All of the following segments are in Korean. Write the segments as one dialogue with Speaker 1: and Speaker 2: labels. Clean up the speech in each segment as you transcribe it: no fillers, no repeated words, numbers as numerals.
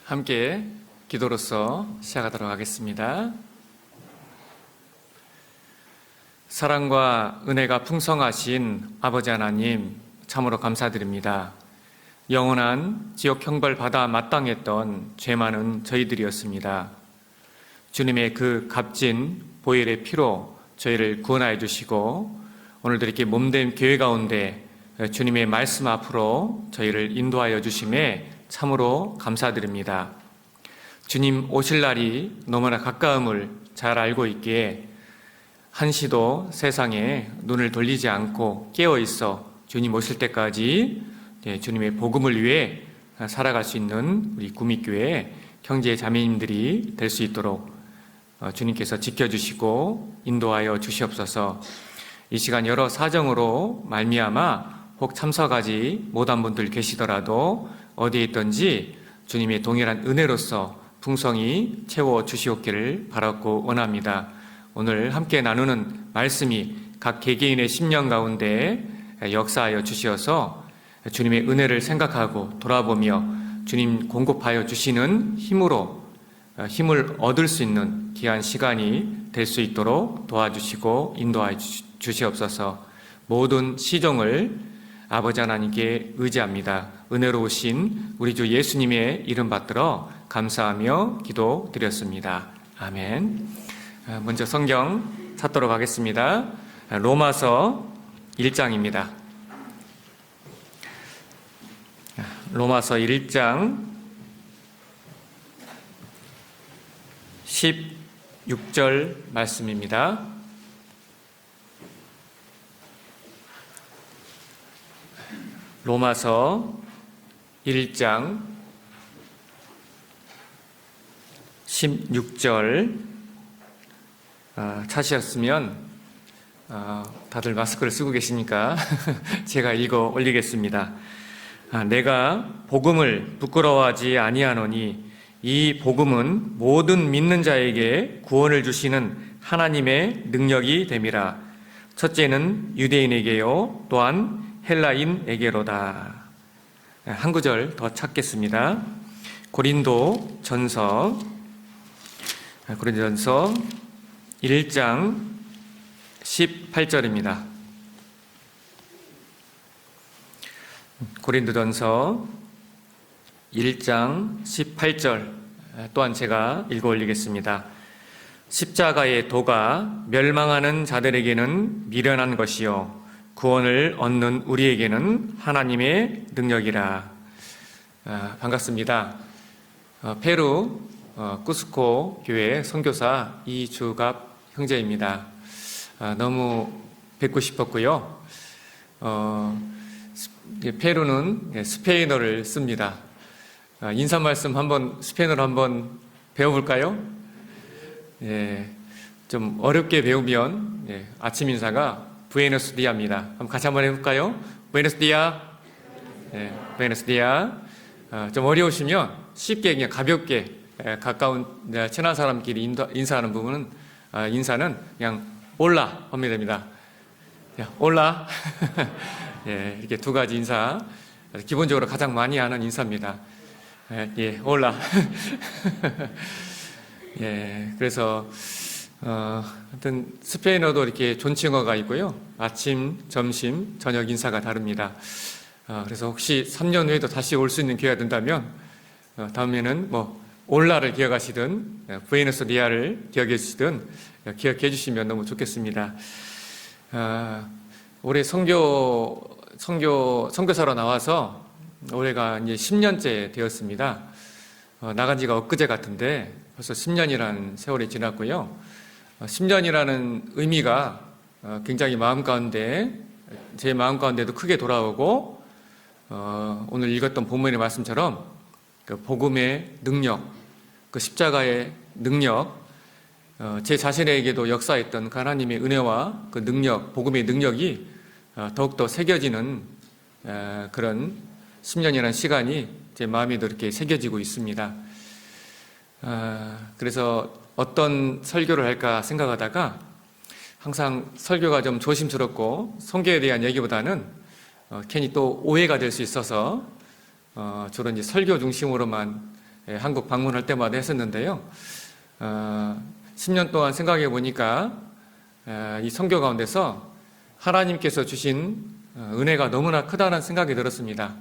Speaker 1: 함께 기도로서 시작하도록 하겠습니다. 사랑과 은혜가 풍성하신 아버지 하나님, 참으로 감사드립니다. 영원한 지옥 형벌 받아 마땅했던 죄 많은 저희들이었습니다. 주님의 그 값진 보혈의 피로 저희를 구원하여 주시고 오늘도 이렇게 몸된 교회 가운데 주님의 말씀 앞으로 저희를 인도하여 주심에 참으로 감사드립니다. 주님 오실 날이 너무나 가까움을 잘 알고 있기에 한시도 세상에 눈을 돌리지 않고 깨어 있어 주님 오실 때까지 주님의 복음을 위해 살아갈 수 있는 우리 구미교회 형제 자매님들이 될 수 있도록 주님께서 지켜주시고 인도하여 주시옵소서. 이 시간 여러 사정으로 말미암아 혹 참석하지 못한 분들 계시더라도 어디에 있든지 주님의 동일한 은혜로서 풍성히 채워 주시옵기를 바라고 원합니다. 오늘 함께 나누는 말씀이 각 개개인의 심령 가운데 역사하여 주시어서 주님의 은혜를 생각하고 돌아보며 주님 공급하여 주시는 힘을 얻을 수 있는 귀한 시간이 될 수 있도록 도와주시고 인도하여 주시옵소서. 모든 시종을 아버지 하나님께 의지합니다. 은혜로우신 우리 주 예수님의 이름 받들어 감사하며 기도드렸습니다. 아멘. 먼저 성경 찾도록 하겠습니다. 로마서 1장입니다. 로마서 1장 16절 말씀입니다. 로마서 1장 16절 찾으셨으면 다들 마스크를 쓰고 계시니까 제가 읽어 올리겠습니다. 내가 복음을 부끄러워하지 아니하노니 이 복음은 모든 믿는 자에게 구원을 주시는 하나님의 능력이 됨이라. 첫째는 유대인에게요 또한 헬라인에게로다. 한 구절 더 찾겠습니다. 고린도전서 1장 18절입니다. 고린도전서 1장 18절 또한 제가 읽어 올리겠습니다. 십자가의 도가 멸망하는 자들에게는 미련한 것이요 구원을 얻는 우리에게는 하나님의 능력이라. 반갑습니다. 페루 쿠스코 교회 선교사 이주갑 형제입니다. 너무 뵙고 싶었고요. 페루는 스페인어를 씁니다. 인사 말씀 스페인어로 한번 배워볼까요? 좀 어렵게 배우면 아침 인사가 부에노스 디아입니다. 한번 같이 한번 해볼까요? 부에노스 디아. 부에노스 디아. 좀 어려우시면 쉽게 그냥 가볍게 가까운 친한 사람끼리 인사하는 부분은 인사는 그냥 올라 하면 됩니다. 올라. 이렇게 두 가지 인사 기본적으로 가장 많이 하는 인사입니다. 올라. 그래서 하여튼 스페인어도 이렇게 존칭어가 있고요. 아침, 점심, 저녁 인사가 다릅니다. 그래서 혹시 3년 후에도 다시 올 수 있는 기회가 된다면 다음에는 올라를 기억하시든 부에노스 디아를 기억해 주시든 기억해 주시면 너무 좋겠습니다. 올해 선교사로 나와서 올해가 이제 10년째 되었습니다. 나간 지가 엊그제 같은데 벌써 10년이라는 세월이 지났고요. 10년이라는 의미가 굉장히 제 마음 가운데도 크게 돌아오고 오늘 읽었던 본문의 말씀처럼 그 복음의 능력, 그 십자가의 능력, 제 자신에게도 역사했던 하나님의 은혜와 그 능력, 복음의 능력이 더욱더 새겨지는 그런 10년이라는 시간이 제 마음에도 이렇게 새겨지고 있습니다. 그래서 어떤 설교를 할까 생각하다가 항상 설교가 좀 조심스럽고 성경에 대한 얘기보다는 괜히 또 오해가 될 수 있어서 주로 이제 설교 중심으로만 한국 방문할 때마다 했었는데요. 10년 동안 생각해 보니까 이 선교 가운데서 하나님께서 주신 은혜가 너무나 크다는 생각이 들었습니다.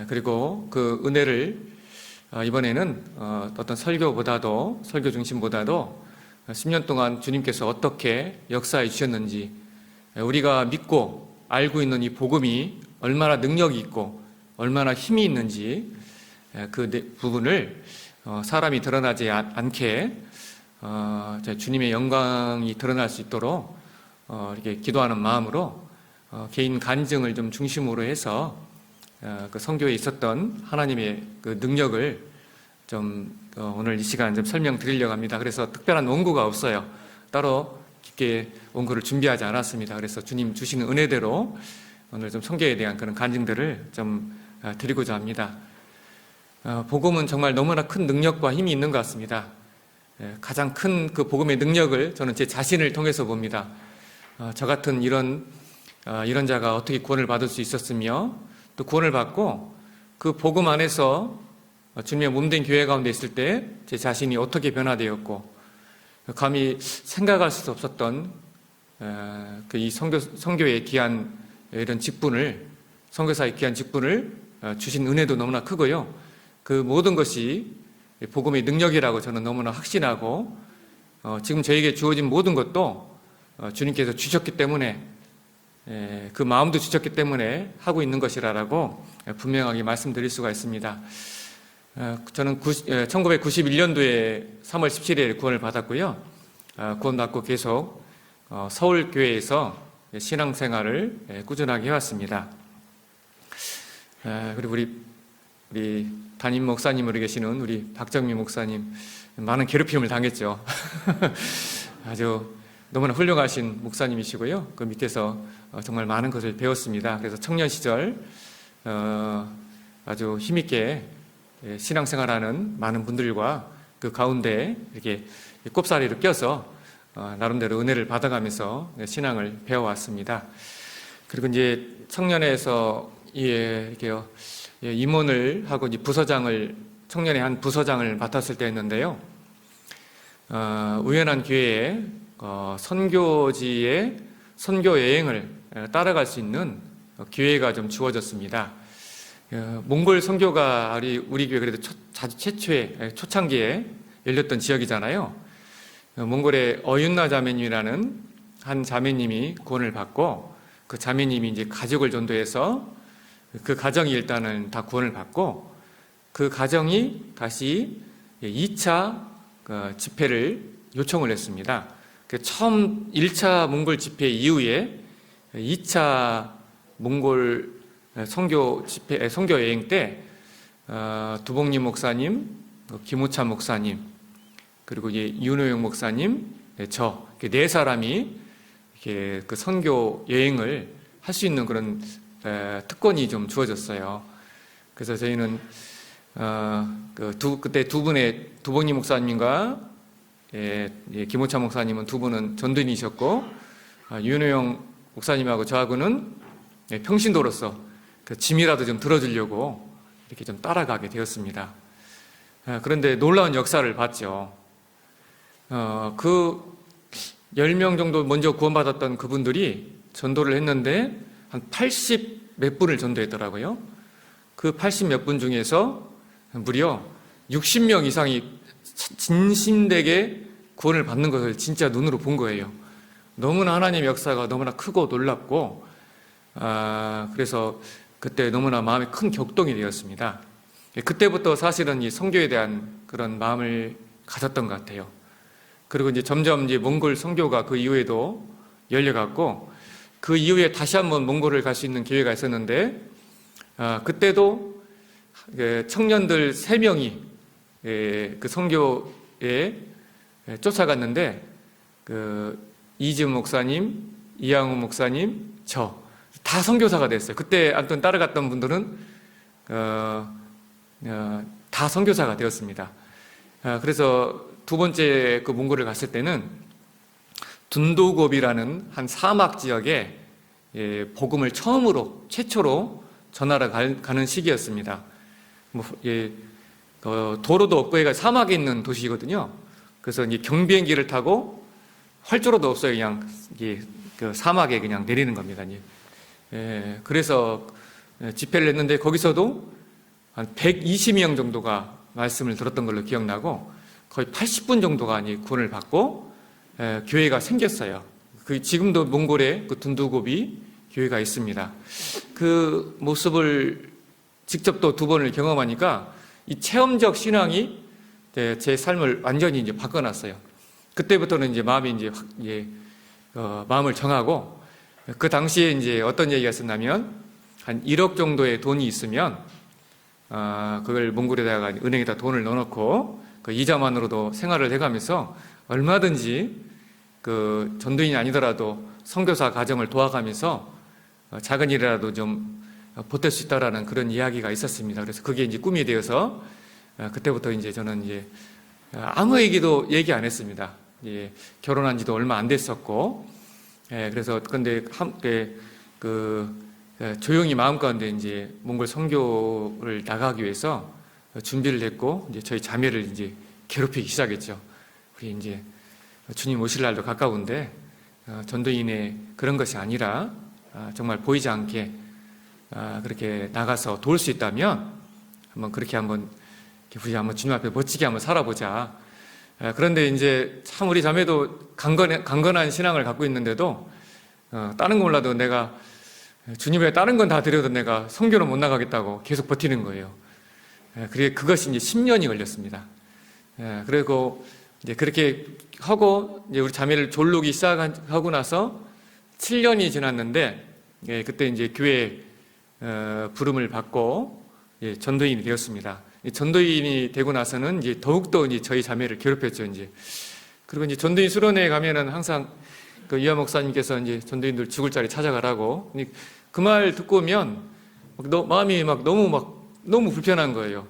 Speaker 1: 그리고 그 은혜를 이번에는 어떤 설교 중심보다도 10년 동안 주님께서 어떻게 역사해 주셨는지, 우리가 믿고 알고 있는 이 복음이 얼마나 능력이 있고 얼마나 힘이 있는지 그 부분을 사람이 드러나지 않게 주님의 영광이 드러날 수 있도록 이렇게 기도하는 마음으로 개인 간증을 좀 중심으로 해서 그 선교에 있었던 하나님의 그 능력을 좀 오늘 이 시간 좀 설명드리려고 합니다. 그래서 특별한 원고가 없어요. 따로 깊게 원고를 준비하지 않았습니다. 그래서 주님 주시는 은혜대로 오늘 좀 선교에 대한 그런 간증들을 좀 드리고자 합니다. 복음은 정말 너무나 큰 능력과 힘이 있는 것 같습니다. 가장 큰 그 복음의 능력을 저는 제 자신을 통해서 봅니다. 저 같은 이런 자가 어떻게 구원을 받을 수 있었으며, 또 구원을 받고 그 복음 안에서 주님의 몸된 교회 가운데 있을 때 제 자신이 어떻게 변화되었고, 감히 생각할 수 없었던 그 이 선교의 귀한 이런 직분을, 선교사의 귀한 직분을 주신 은혜도 너무나 크고요. 그 모든 것이 복음의 능력이라고 저는 너무나 확신하고, 지금 저에게 주어진 모든 것도 주님께서 주셨기 때문에, 그 마음도 주셨기 때문에 하고 있는 것이라고 분명하게 말씀드릴 수가 있습니다. 저는 1991년도에 3월 17일에 구원을 받았고요. 구원 받고 계속 서울교회에서 신앙생활을 꾸준하게 해왔습니다. 그리고 우리 담임 목사님으로 계시는 우리 박정미 목사님, 많은 괴롭힘을 당했죠. 아주 너무나 훌륭하신 목사님이시고요. 그 밑에서 정말 많은 것을 배웠습니다. 그래서 청년 시절 아주 힘있게 신앙생활하는 많은 분들과 그 가운데 이렇게 꼽사리로 껴서 나름대로 은혜를 받아가면서 신앙을 배워왔습니다. 그리고 이제 청년회에서 이렇게 임원을 하고 이제 청년의 한 부서장을 맡았을 때였는데요. 우연한 기회에 선교지의 선교 여행을 따라갈 수 있는 기회가 좀 주어졌습니다. 몽골 선교가 우리 교회 그래도 최초의 초창기에 열렸던 지역이잖아요. 몽골의 어윤나 자매님이라는 한 자매님이 구원을 받고, 그 자매님이 이제 가족을 전도해서 그 가정이 일단은 다 구원을 받고, 그 가정이 다시 2차 집회를 요청을 했습니다. 처음 1차 몽골 집회 이후에 2차 몽골 선교 여행 때 두봉림 목사님, 김우찬 목사님, 그리고 이제 윤호영 목사님, 저 네 사람이 이렇게 그 선교 여행을 할 수 있는 그런 특권이 좀 주어졌어요. 그래서 저희는 그때 두 분의 두봉림 목사님과 김우찬 목사님은 두 분은 전도인이셨고, 윤호영 목사님하고 저하고는 평신도로서 그 짐이라도 좀 들어주려고 이렇게 좀 따라가게 되었습니다. 그런데 놀라운 역사를 봤죠. 그 10명 정도 먼저 구원받았던 그분들이 전도를 했는데 한 80 몇 분을 전도했더라고요. 그 80 몇 분 중에서 무려 60명 이상이 진심되게 구원을 받는 것을 진짜 눈으로 본 거예요. 너무나 하나님의 역사가 너무나 크고 놀랍고, 그래서 그때 너무나 마음에 큰 격동이 되었습니다. 그때부터 사실은 이 선교에 대한 그런 마음을 가졌던 것 같아요. 그리고 이제 점점 이제 몽골 선교가 그 이후에도 열려갔고, 그 이후에 다시 한번 몽골을 갈 수 있는 기회가 있었는데, 그때도 청년들 3명이 그 선교에 쫓아갔는데, 이지은 목사님, 이양호 목사님, 저 다 선교사가 됐어요. 그때 아무튼 따라갔던 분들은 다 선교사가 되었습니다. 그래서 두 번째 그 몽골을 갔을 때는 둔도곱이라는 한 사막 지역에 복음을 최초로 전하러 가는 시기였습니다. 도로도 없고 얘가 사막에 있는 도시거든요. 그래서 이제 경비행기를 타고 활주로도 없어요. 그냥 이게 그 사막에 그냥 내리는 겁니다. 그래서 집회를 했는데 거기서도 한 120명 정도가 말씀을 들었던 걸로 기억나고 거의 80분 정도가 구원을 받고 교회가 생겼어요. 지금도 몽골에 그 둔두고비 교회가 있습니다. 그 모습을 직접 또 2번을 경험하니까 이 체험적 신앙이 제 삶을 완전히 이제 바꿔놨어요. 그때부터는 이제 마음이 마음을 정하고 그 당시에 이제 어떤 얘기가 있었냐면 한 1억 정도의 돈이 있으면 그걸 몽골에다가 은행에다 돈을 넣어놓고 그 이자만으로도 생활을 해가면서 얼마든지 그 전도인이 아니더라도 선교사 가정을 도와가면서 작은 일이라도 좀 보탤 수 있다라는 그런 이야기가 있었습니다. 그래서 그게 이제 꿈이 되어서 그때부터 이제 저는 이제 아무에게도 얘기 안 했습니다. 결혼한 지도 얼마 안 됐었고, 그래서 근데 함께 조용히 마음 가운데 이제 몽골 선교를 나가기 위해서 준비를 했고, 이제 저희 자매를 이제 괴롭히기 시작했죠. 우리 이제 주님 오실 날도 가까운데 전도인의 그런 것이 아니라 정말 보이지 않게 그렇게 나가서 도울 수 있다면 그렇게 우리 한번 주님 앞에 멋지게 한번 살아보자. 그런데 이제 참 우리 자매도 강건한 신앙을 갖고 있는데도 다른 거 몰라도 내가 주님의 다른 건 다 드려도 내가 선교는 못 나가겠다고 계속 버티는 거예요. 그것이 이제 10년이 걸렸습니다. 그리고 이제 그렇게 하고 이제 우리 자매를 졸르기 시작하고 나서 7년이 지났는데 그때 이제 교회 부름을 받고 전도인이 되었습니다. 전도인이 되고 나서는 이제 더욱더 이제 저희 자매를 괴롭혔죠. 그리고 이제 전도인 수련회에 가면은 항상 그 이하 목사님께서 이제 전도인들 죽을 자리 찾아가라고 그 말 듣고 오면 마음이 너무 불편한 거예요.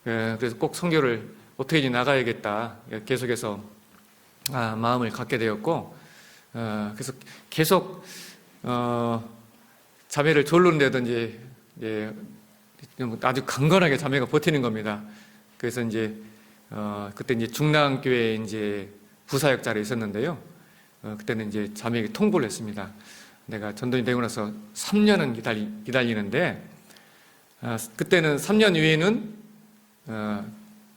Speaker 1: 그래서 꼭 선교를 어떻게든 나가야겠다. 계속해서 마음을 갖게 되었고, 그래서 계속 자매를 졸르는데도 아주 강건하게 자매가 버티는 겁니다. 그래서 그때 중랑교회 부사역자로 있었는데요. 그때는 자매에게 통보를 했습니다. 내가 전도인 되고 나서 3년은 기다리는데, 그때는 3년 이후에는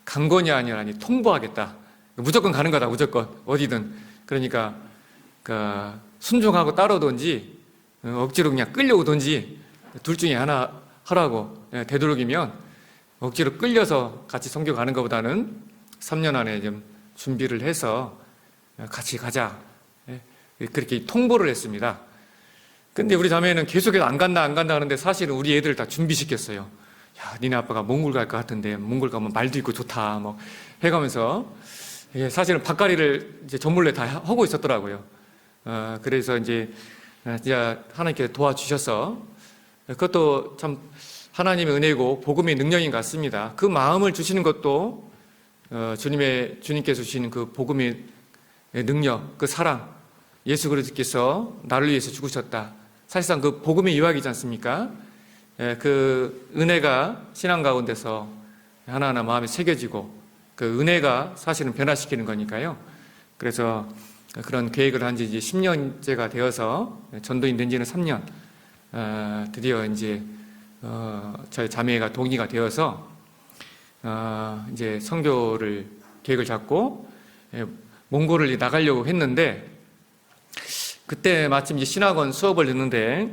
Speaker 1: 강건이 아니라 통보하겠다. 무조건 가는 거다, 무조건. 어디든. 그러니까, 순종하고 따라오든지, 억지로 그냥 끌려오든지, 둘 중에 하나 하라고 되도록이면 억지로 끌려서 같이 선교 가는 것보다는 3년 안에 좀 준비를 해서 같이 가자. 그렇게 통보를 했습니다. 근데 우리 자매는 계속해서 안 간다 하는데 사실은 우리 애들을 다 준비시켰어요. 야, 니네 아빠가 몽골 갈 것 같은데 몽골 가면 말도 있고 좋다. 해가면서 사실은 밭갈이를 전몰래 다 하고 있었더라고요. 그래서 이제 하나님께 도와주셔서 그것도 참 하나님의 은혜고 복음의 능력인 것 같습니다. 그 마음을 주시는 것도 주님께서 주시는 그 복음의 능력, 그 사랑, 예수 그리스도께서 나를 위해서 죽으셨다. 사실상 그 복음의 유학이지 않습니까? 그 은혜가 신앙 가운데서 하나하나 마음에 새겨지고 그 은혜가 사실은 변화시키는 거니까요. 그래서 그런 계획을 한 지 이제 10년째가 되어서 전도인 된 지는 3년. 드디어 저희 자매가 동의가 되어서 이제 선교를 계획을 잡고 몽골을 나가려고 했는데 그때 마침 이제 신학원 수업을 듣는데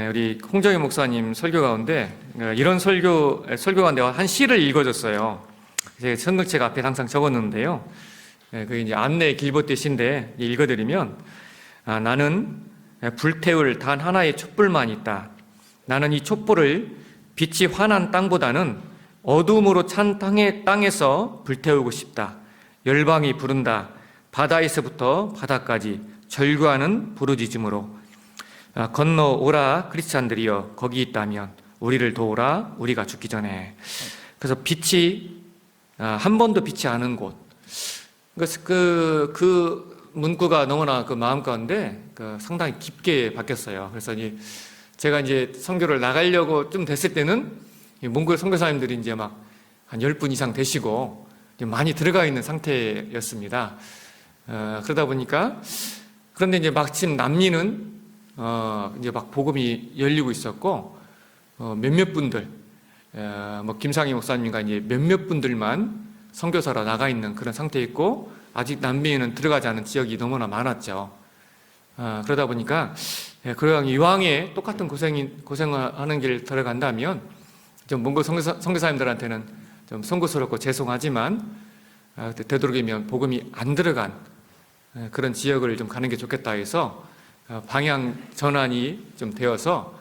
Speaker 1: 우리 홍정희 목사님 설교 가운데 이런 설교 가운데 한 시를 읽어줬어요. 제가 성경책 앞에 항상 적었는데요. 그게 이제 안내 길봇대 시인데 읽어드리면 나는 불태울 단 하나의 촛불만 있다. 나는 이 촛불을 빛이 환한 땅보다는 어둠으로 찬 땅에서 불태우고 싶다. 열방이 부른다. 바다에서부터 바다까지 절규하는 부르짖음으로 건너오라 크리스찬들이여 거기 있다면 우리를 도우라 우리가 죽기 전에. 그래서 빛이 한 번도 빛이 않은 곳. 그래서 그 문구가 너무나 그 마음 가운데 상당히 깊게 바뀌었어요. 그래서 제가 선교를 나가려고 좀 됐을 때는 몽골 선교사님들이 한 10분 이상 되시고 많이 들어가 있는 상태였습니다. 그러다 보니까 그런데 이제 마침 남미는 이제 막 복음이 열리고 있었고 몇몇 분들 뭐 김상희 목사님과 이제 몇몇 분들만 선교사로 나가 있는 그런 상태였고 아직 남미에는 들어가지 않은 지역이 너무나 많았죠. 그러다 보니까 그냥 이왕에 똑같은 고생하는 길 들어간다면 좀 몽골 선교사님들한테는 좀 송구스럽고 죄송하지만 되도록이면 복음이 안 들어간 그런 지역을 좀 가는 게 좋겠다 해서 방향 전환이 좀 되어서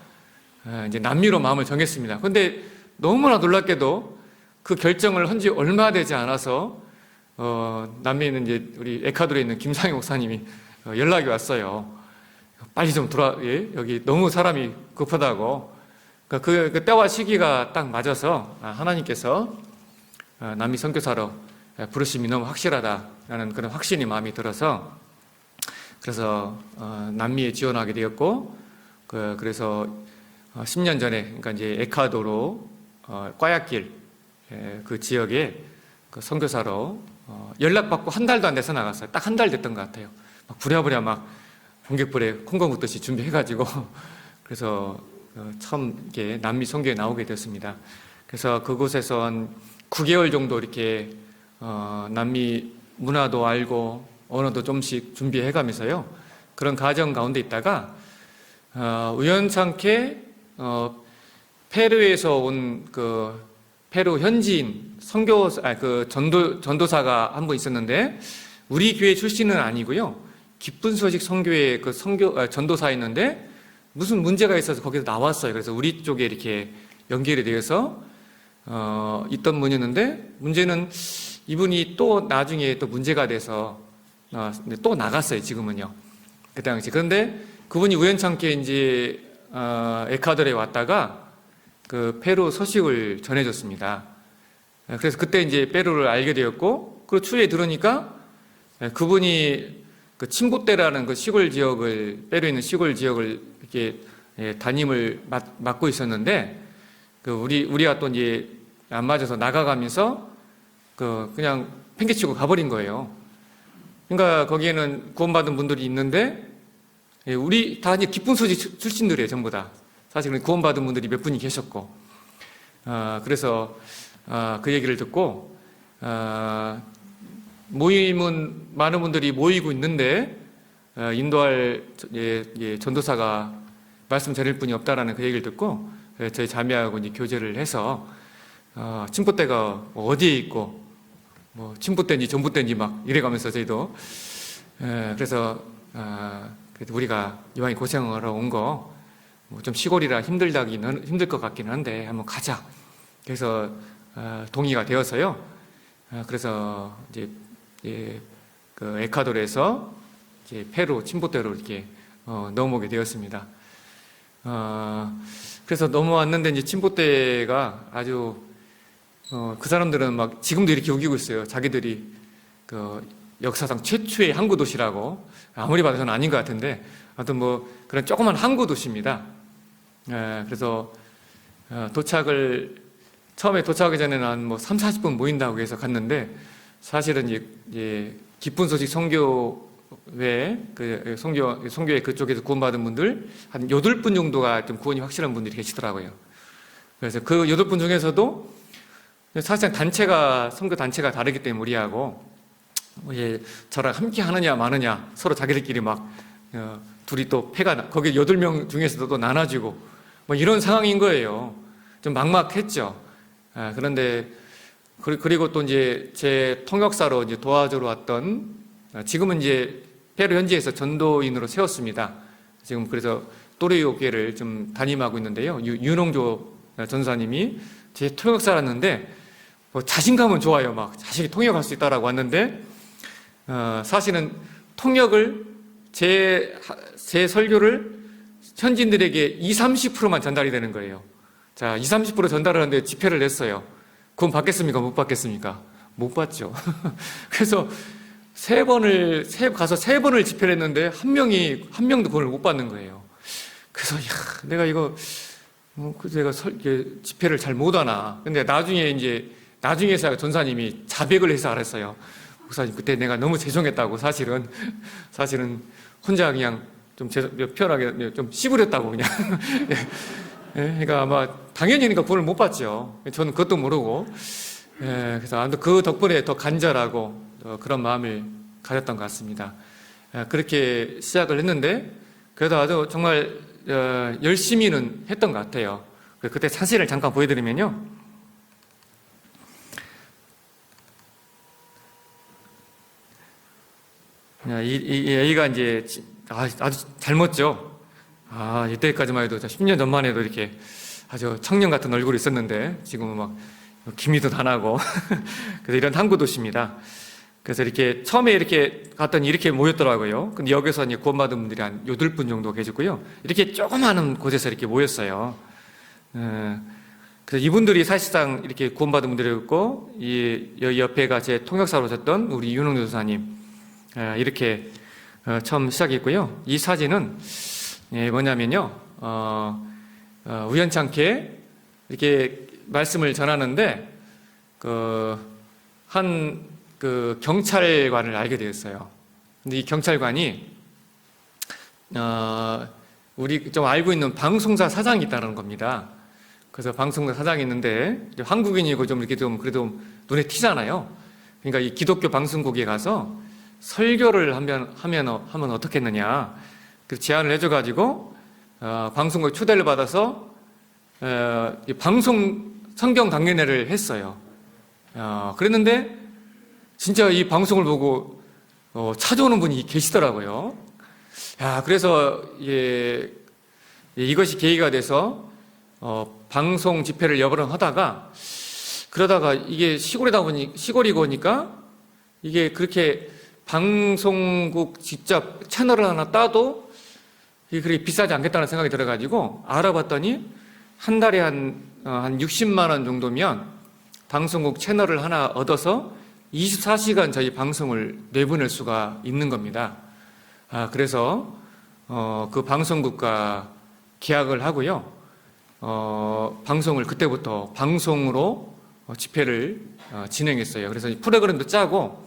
Speaker 1: 이제 남미로 마음을 정했습니다. 그런데 너무나 놀랍게도 그 결정을 한 지 얼마 되지 않아서 남미에 있는 이제 우리 에콰도르에 있는 김상희 목사님이 연락이 왔어요. 빨리 좀 여기 너무 사람이 급하다고. 그 때와 시기가 딱 맞아서 하나님께서 남미 선교사로 부르심이 너무 확실하다라는 그런 확신이 마음이 들어서 그래서 남미에 지원하게 되었고 그래서 10년 전에 그러니까 이제 에콰도르 꽈야길 그 지역에 그 선교사로 연락받고 한 달도 안 돼서 나갔어요. 딱 한 달 됐던 것 같아요. 막 부랴부랴 막 공격불에 콩고 묻듯이 준비해가지고 그래서 처음 이렇게 남미 선교에 나오게 됐습니다. 그래서 그곳에서 한 9개월 정도 이렇게 남미 문화도 알고 언어도 좀씩 준비해가면서요. 그런 과정 가운데 있다가 우연찮게 페루에서 온 그 페루 현지인 전도사가 한 분 있었는데 우리 교회 출신은 아니고요. 기쁜 소식 선교회 그 전도사였는데 무슨 문제가 있어서 거기서 나왔어요. 그래서 우리 쪽에 이렇게 연결이 되어서 있던 분이었는데 문제는 이분이 또 나중에 또 문제가 돼서 또 나갔어요. 지금은요. 그 당시. 그런데 그분이 우연찮게 이제 에콰도르에 왔다가 그 페루 소식을 전해줬습니다. 그래서 그때 이제 페루를 알게 되었고, 그리고 추후에 들으니까 그분이 그 침보떼라는 그 시골 지역을, 페루에 있는 시골 지역을 이렇게 담임을 맡고 있었는데, 그 우리가 또 이제 안 맞아서 나가가면서 그냥 팽개치고 가버린 거예요. 그러니까 거기에는 구원받은 분들이 있는데, 우리 다 이제 기쁜 소식 출신들이에요, 전부 다. 사실은 구원받은 분들이 몇 분이 계셨고, 그래서 그 얘기를 듣고 모임은 많은 분들이 모이고 있는데 인도할 전도사가 말씀 전할 분이 없다라는 그 얘기를 듣고 저희 자매하고 이제 교제를 해서 침보떼가 어디에 있고 뭐 침보떼인지 전부떼인지 막 이래가면서 저희도 그래서 우리가 이왕에 고생을 하러 온 거 뭐 좀 시골이라 힘들 것 같기는 한데 한번 가자. 그래서 동의가 되어서요. 그래서 이제 그 에콰도르에서 이제 페루 침보떼로 이렇게 넘어오게 되었습니다. 그래서 넘어왔는데 이제 침보떼가 아주 그 사람들은 막 지금도 이렇게 우기고 있어요. 자기들이 그 역사상 최초의 항구 도시라고. 아무리 봐도 저는 아닌 것 같은데 하여튼 뭐 그런 조그만 항구 도시입니다. 그래서 처음에 도착하기 전에는 한 뭐 3, 40분 모인다고 해서 갔는데 사실은 이제 기쁜 소식 선교회 선교회 그쪽에서 구원받은 분들 한 8분 정도가 좀 구원이 확실한 분들이 계시더라고요. 그래서 그 8분 중에서도 사실상 선교 단체가 다르기 때문에 우리하고 저랑 함께 하느냐 마느냐 서로 자기들끼리 막 둘이 또 거기 8명 중에서도 또 나눠지고 뭐 이런 상황인 거예요. 좀 막막했죠. 그런데 그리고 또 이제 제 통역사로 이제 도와주러 왔던 지금은 이제 페루 현지에서 전도인으로 세웠습니다. 지금 그래서 또레이오 교회를 좀 담임하고 있는데요. 윤홍조 전사님이 제 통역사였는데 뭐 자신감은 좋아요. 막 자신이 통역할 수 있다라고 왔는데 사실은 통역을 제 설교를 현지인들에게 20-30%만 전달이 되는 거예요. 자, 20-30% 전달을 하는데 집회를 냈어요. 그건 받겠습니까? 못 받겠습니까? 못 받죠. 그래서 가서 3번을 집회를 했는데 한 명도 그걸 못 받는 거예요. 그래서 내가 이거 내가 집회를 잘 못하나. 근데 나중에 나중에서야 전사님이 자백을 해서 알았어요. 목사님, 그때 내가 너무 죄송했다고, 사실은 혼자 그냥 좀 편하게 좀 씨부렸다고, 그냥. 그러니까 아마 당연히니까 구원을 못 받죠. 저는 그것도 모르고. 그래서 아무튼 그 덕분에 더 간절하고 그런 마음을 가졌던 것 같습니다. 그렇게 시작을 했는데, 그래도 아주 정말 열심히는 했던 것 같아요. 그때 사진을 잠깐 보여드리면요. 이 애가 이제 아주 젊었죠. 이때까지만 해도 10년 전만 해도 이렇게 아주 청년 같은 얼굴이 있었는데 지금은 막 기미도 다 나고 그래서 이런 항구 도시입니다. 그래서 이렇게 처음에 이렇게 갔더니 이렇게 모였더라고요. 근데 여기서 이제 구원받은 분들이 한 8분 정도 계시고요. 이렇게 조그마한 곳에서 이렇게 모였어요. 그래서 이분들이 사실상 이렇게 구원받은 분들이었고, 여기 옆에가 제 통역사로 오셨던 우리 윤홍 교사님, 이렇게 처음 시작했고요. 이 사진은 뭐냐면요, 우연찮게 이렇게 말씀을 전하는데 한 경찰관을 알게 되었어요. 근데 이 경찰관이 우리 좀 알고 있는 방송사 사장이 있다는 겁니다. 그래서 방송사 사장이 있는데 한국인이고 좀 이렇게 좀 그래도 눈에 튀잖아요. 그러니까 이 기독교 방송국에 가서 설교를 하면 어떻겠느냐. 그 제안을 해줘가지고 방송국에 초대를 받아서 방송 성경 강연회를 했어요. 그랬는데 진짜 이 방송을 보고 찾아오는 분이 계시더라고요. 그래서 이것이 계기가 돼서 방송 집회를 여러 번 하다가, 그러다가 이게 시골이고 보니까 이게 그렇게 방송국 직접 채널을 하나 따도 이게 그렇게 비싸지 않겠다는 생각이 들어가지고 알아봤더니 한 달에 한 60만 원 정도면 방송국 채널을 하나 얻어서 24시간 저희 방송을 내보낼 수가 있는 겁니다. 그래서 그 방송국과 계약을 하고요. 방송을 그때부터 방송으로 집회를 진행했어요. 그래서 프로그램도 짜고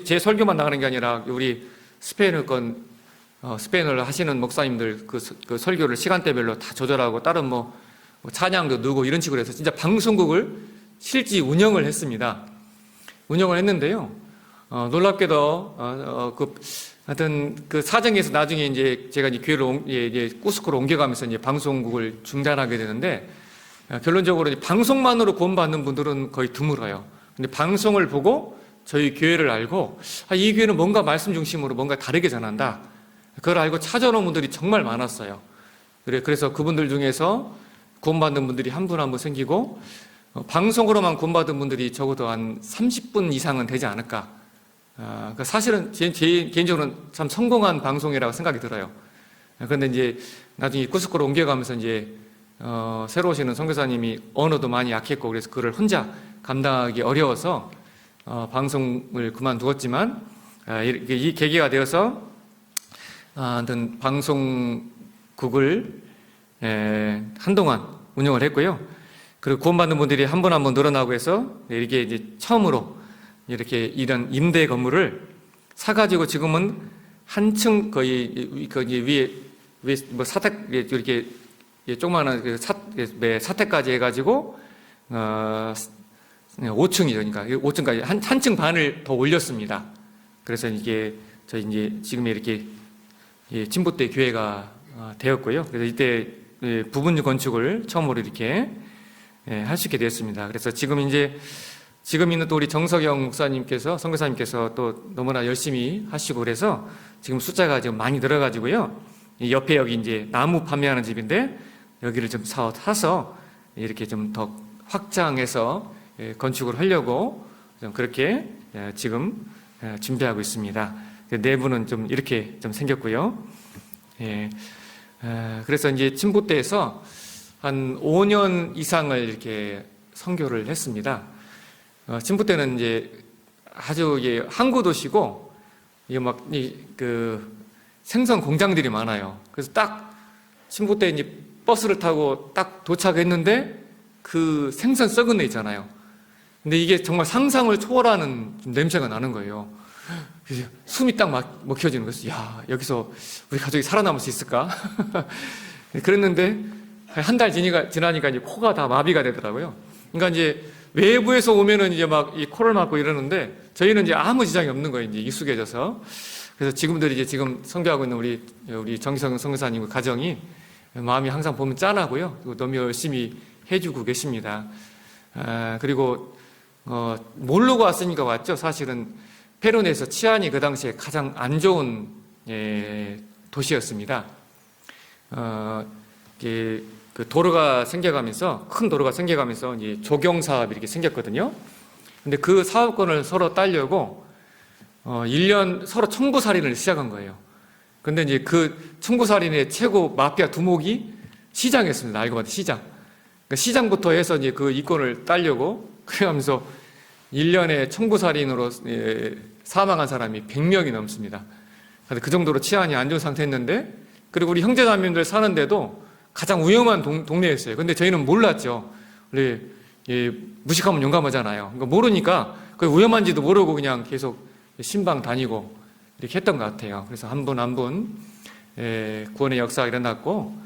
Speaker 1: 제 설교만 나가는 게 아니라 우리 스페인어를 하시는 목사님들 그 설교를 시간대별로 다 조절하고 다른 뭐 찬양도 넣고 이런 식으로 해서 진짜 방송국을 실제 운영을 했습니다. 운영을 했는데요. 놀랍게도 하여튼 그 사정에서 나중에 이제 제가 이제 교회를 이제 꾸스코로 옮겨가면서 이제 방송국을 중단하게 되는데, 결론적으로 이제 방송만으로 구원받는 분들은 거의 드물어요. 근데 방송을 보고 저희 교회를 알고 이 교회는 뭔가 말씀 중심으로 뭔가 다르게 전한다. 그걸 알고 찾아오는 분들이 정말 많았어요. 그래서 그분들 중에서 구원받는 분들이 한 분 한 분 생기고, 방송으로만 구원받은 분들이 적어도 한 30분 이상은 되지 않을까. 그러니까 사실은 제 개인적으로는 참 성공한 방송이라고 생각이 들어요. 그런데 이제 나중에 꾸스코로 옮겨가면서 이제 새로 오시는 선교사님이 언어도 많이 약했고, 그래서 그걸 혼자 감당하기 어려워서 방송을 그만두었지만, 이 계기가 되어서 하여튼 방송국을 한동안 운영을 했고요. 그리고 구원받는 분들이 한 분 한 분 늘어나고 해서 이렇게 이제 처음으로 이렇게 이런 임대 건물을 사가지고 지금은 한층 거의 위에 뭐 사택 이렇게 조그마한 사택까지 해가지고 5층이죠. 그러니까 5층까지 한층 반을 더 올렸습니다. 그래서 이게 저희 이제 지금 이렇게 진보대 교회가 되었고요. 그래서 이때 부분 건축을 처음으로 이렇게 할 수 있게 되었습니다. 그래서 지금 있는 또 우리 정석영 목사님께서, 선교사님께서 또 너무나 열심히 하시고 그래서 지금 숫자가 지금 많이 늘어가지고요. 옆에 여기 이제 나무 판매하는 집인데 여기를 좀 사서 이렇게 좀 더 확장해서 건축을 하려고 좀 그렇게 지금 준비하고 있습니다. 내부는 좀 이렇게 좀 생겼고요. 그래서 이제 침보대에서 한 5년 이상을 이렇게 선교를 했습니다. 침부대는 이제 아주 항구 도시고, 이게 막 생선 공장들이 많아요. 그래서 딱 침부대 이제 버스를 타고 딱 도착했는데 그 생선 썩은 애 있잖아요. 근데 이게 정말 상상을 초월하는 좀 냄새가 나는 거예요. 그래서 숨이 딱 먹혀지는 거예요. 야, 여기서 우리 가족이 살아남을 수 있을까? 그랬는데 한 달 지나니까 이제 코가 다 마비가 되더라고요. 그러니까 이제 외부에서 오면은 이제 막 이 코를 막고 이러는데 저희는 이제 아무 지장이 없는 거예요. 이제 익숙해져서. 그래서 지금들 이제 지금 선교하고 있는 우리 정기성 선교사님 가정이 마음이 항상 보면 짠하고요. 그리고 너무 열심히 해주고 계십니다. 그리고 모르고 왔으니까 왔죠. 사실은 페루에서 치안이 그 당시에 가장 안 좋은 도시였습니다. 그 도로가 생겨가면서 큰 도로가 생겨가면서 이제 조경 사업이 이렇게 생겼거든요. 근데 그 사업권을 서로 따려고 1년 서로 청부살인을 시작한 거예요. 근데 이제 그 청부살인의 최고 마피아 두목이 시장이었습니다. 알고 봤더니 시장. 그러니까 시장부터 해서 이제 그 이권을 따려고 그러면서 1년에 청부살인으로 사망한 사람이 100명이 넘습니다. 그 정도로 치안이 안 좋은 상태였는데, 그리고 우리 형제자매들 사는데도 가장 위험한 동네였어요. 근데 저희는 몰랐죠. 원래 무식하면 용감하잖아요. 그러니까 모르니까 그 위험한지도 모르고 그냥 계속 신방 다니고 이렇게 했던 것 같아요. 그래서 한 분 한 분 구원의 역사가 일어났고,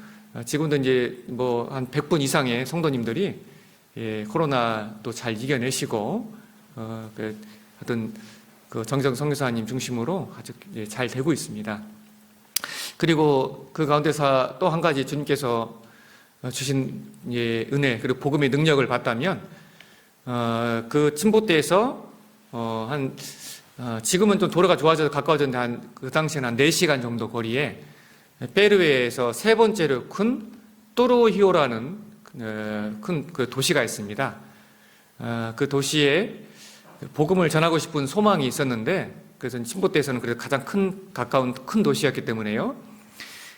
Speaker 1: 지금도 이제 뭐 한 100분 이상의 성도님들이 코로나도 잘 이겨내시고 하여튼 그 정정 선교사님 중심으로 아주 잘 되고 있습니다. 그리고 그 가운데서 또 한 가지 주님께서 주신 은혜 그리고 복음의 능력을 봤다면 그 침보대에서 지금은 좀 도로가 좋아져서 가까워졌는데 그 당시에는 한 4시간 정도 거리에 페루에서 세 번째로 큰 또로히오라는 큰 그 도시가 있습니다. 그 도시에 복음을 전하고 싶은 소망이 있었는데, 그래서 침보대에서는 그래도 가장 가까운 큰 도시였기 때문에요.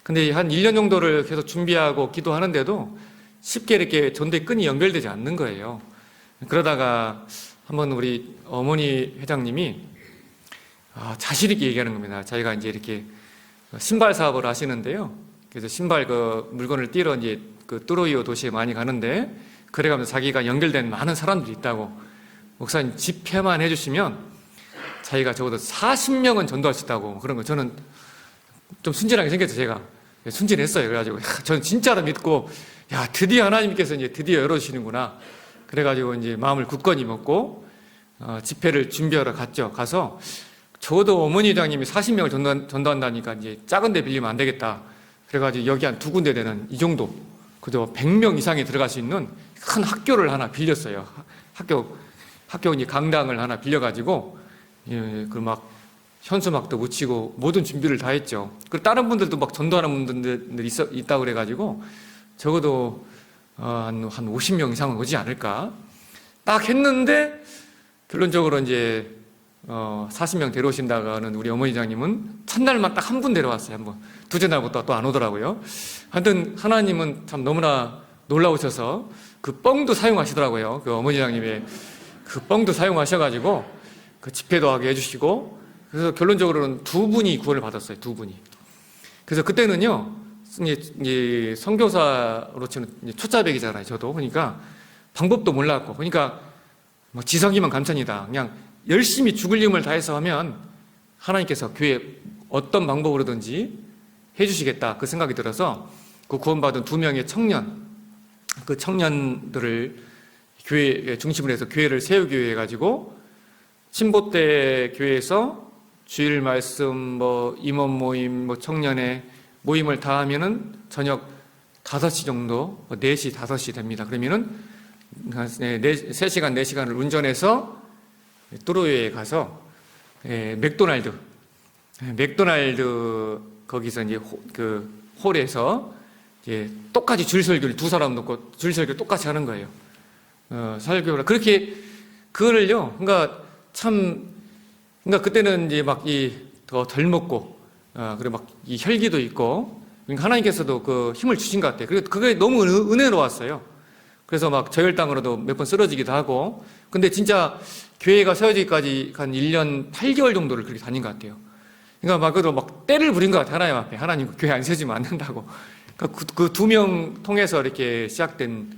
Speaker 1: 근데 한 1년 정도를 계속 준비하고 기도하는데도 쉽게 이렇게 전도의 끈이 연결되지 않는 거예요. 그러다가 한번 우리 어머니 회장님이 자신 있게 얘기하는 겁니다. 자기가 이제 이렇게 신발 사업을 하시는데요. 그래서 신발 그 물건을 띄러 이제 그 뚜로이오 도시에 많이 가는데, 그래가면서 자기가 연결된 많은 사람들이 있다고, 목사님 집회만 해주시면 자기가 적어도 40명은 전도할 수 있다고 그런 거. 저는 좀 순진하게 생겼죠. 제가 순진했어요. 그래가지고 저는 진짜로 믿고, 야, 드디어 하나님께서 이제 드디어 열어주시는구나. 그래가지고 이제 마음을 굳건히 먹고 집회를 준비하러 갔죠. 가서 저도 어머니 회장님이 40명을 전도한다니까 이제 작은 데 빌리면 안 되겠다. 그래가지고 여기 한 2군데 되는 이 정도, 그저 100명 이상이 들어갈 수 있는 큰 학교를 하나 빌렸어요. 학교 이제 강당을 하나 빌려가지고 그 막 현수막도 붙이고 모든 준비를 다 했죠. 그리고 다른 분들도 막 전도하는 분들 있다고 그래가지고 적어도 한 50명 이상은 오지 않을까 딱 했는데, 결론적으로 이제 40명 데려오신다고 하는 우리 어머니장님은 첫날만 딱 한 분 데려왔어요. 한 번. 두째 날부터 또 안 오더라고요. 하여튼 하나님은 참 너무나 놀라우셔서 그 뻥도 사용하시더라고요. 그 어머니장님의 그 뻥도 사용하셔가지고 그 집회도 하게 해주시고, 그래서 결론적으로는 2분이 구원을 받았어요. 2분이. 그래서 그때는요, 이제 선교사로 치는 초짜백이잖아요. 저도. 그러니까 방법도 몰랐고, 그러니까 뭐 지성이면 감천이다. 그냥 열심히 죽을 힘을 다해서 하면 하나님께서 교회에 어떤 방법으로든지 해주시겠다. 그 생각이 들어서 그 구원받은 2명의 청년, 그 청년들을 교회 중심으로 해서 교회를 세우기 위해 가지고 침보대 교회에서 주일 말씀, 뭐 임원 모임, 뭐 청년회 모임을 다 하면은 저녁 5시 정도, 4시, 5시 됩니다. 그러면은 3시간, 4시간을 운전해서 뚜로이오에 가서 맥도날드 거기서 이제 그 홀에서 이제 똑같이 줄설교를 2사람 놓고 줄설교 똑같이 하는 거예요. 설교를 그렇게 그거를요. 그러니까 그때는 이제 막 더 덜 먹고 그리고 막 이 혈기도 있고, 그러니까 하나님께서도 그 힘을 주신 것 같아요. 그리고 그게 너무 은혜로웠어요. 그래서 막 저혈당으로도 몇 번 쓰러지기도 하고, 근데 진짜 교회가 세워지기까지 한 1년 8개월 정도를 그렇게 다닌 것 같아요. 그러니까 막 그래도 막 때를 부린 것 같아요. 하나님 앞에. 하나님 교회 안 세워지면 안 된다고. 그러니까 그 2명 통해서 이렇게 시작된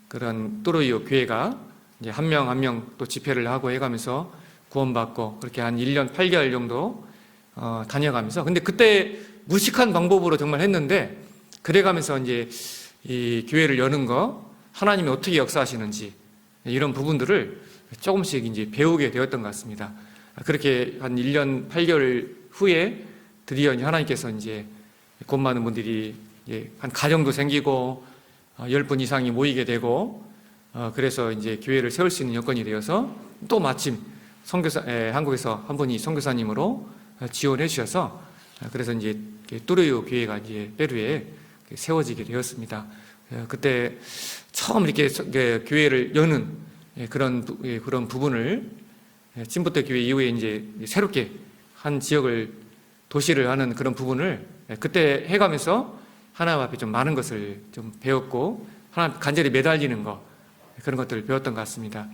Speaker 1: 그런 또로이오 교회가 이제 한 명 한 명 또 집회를 하고 해가면서 구원받고 그렇게 한 1년 8개월 정도 다녀가면서, 근데 그때 무식한 방법으로 정말 했는데, 그래가면서 이제 이 교회를 여는 거, 하나님이 어떻게 역사하시는지 이런 부분들을 조금씩 이제 배우게 되었던 것 같습니다. 그렇게 한 1년 8개월 후에 드디어 하나님께서 이제 곧 많은 분들이 한 가정도 생기고 10분 이상이 모이게 되고, 그래서 이제 교회를 세울 수 있는 여건이 되어서 또 마침 한국에서 한 분이 선교사님으로 지원해 주셔서, 그래서 이제 뚜레요 교회가 이제 페루에 세워지게 되었습니다. 그때 처음 이렇게 교회를 여는 그런 부분을, 침부터 교회 이후에 이제 새롭게 한 지역을 도시를 하는 그런 부분을 그때 해가면서 하나님 앞에 좀 많은 것을 좀 배웠고, 하나님 간절히 매달리는 거, 그런 것들을 배웠던 것 같습니다.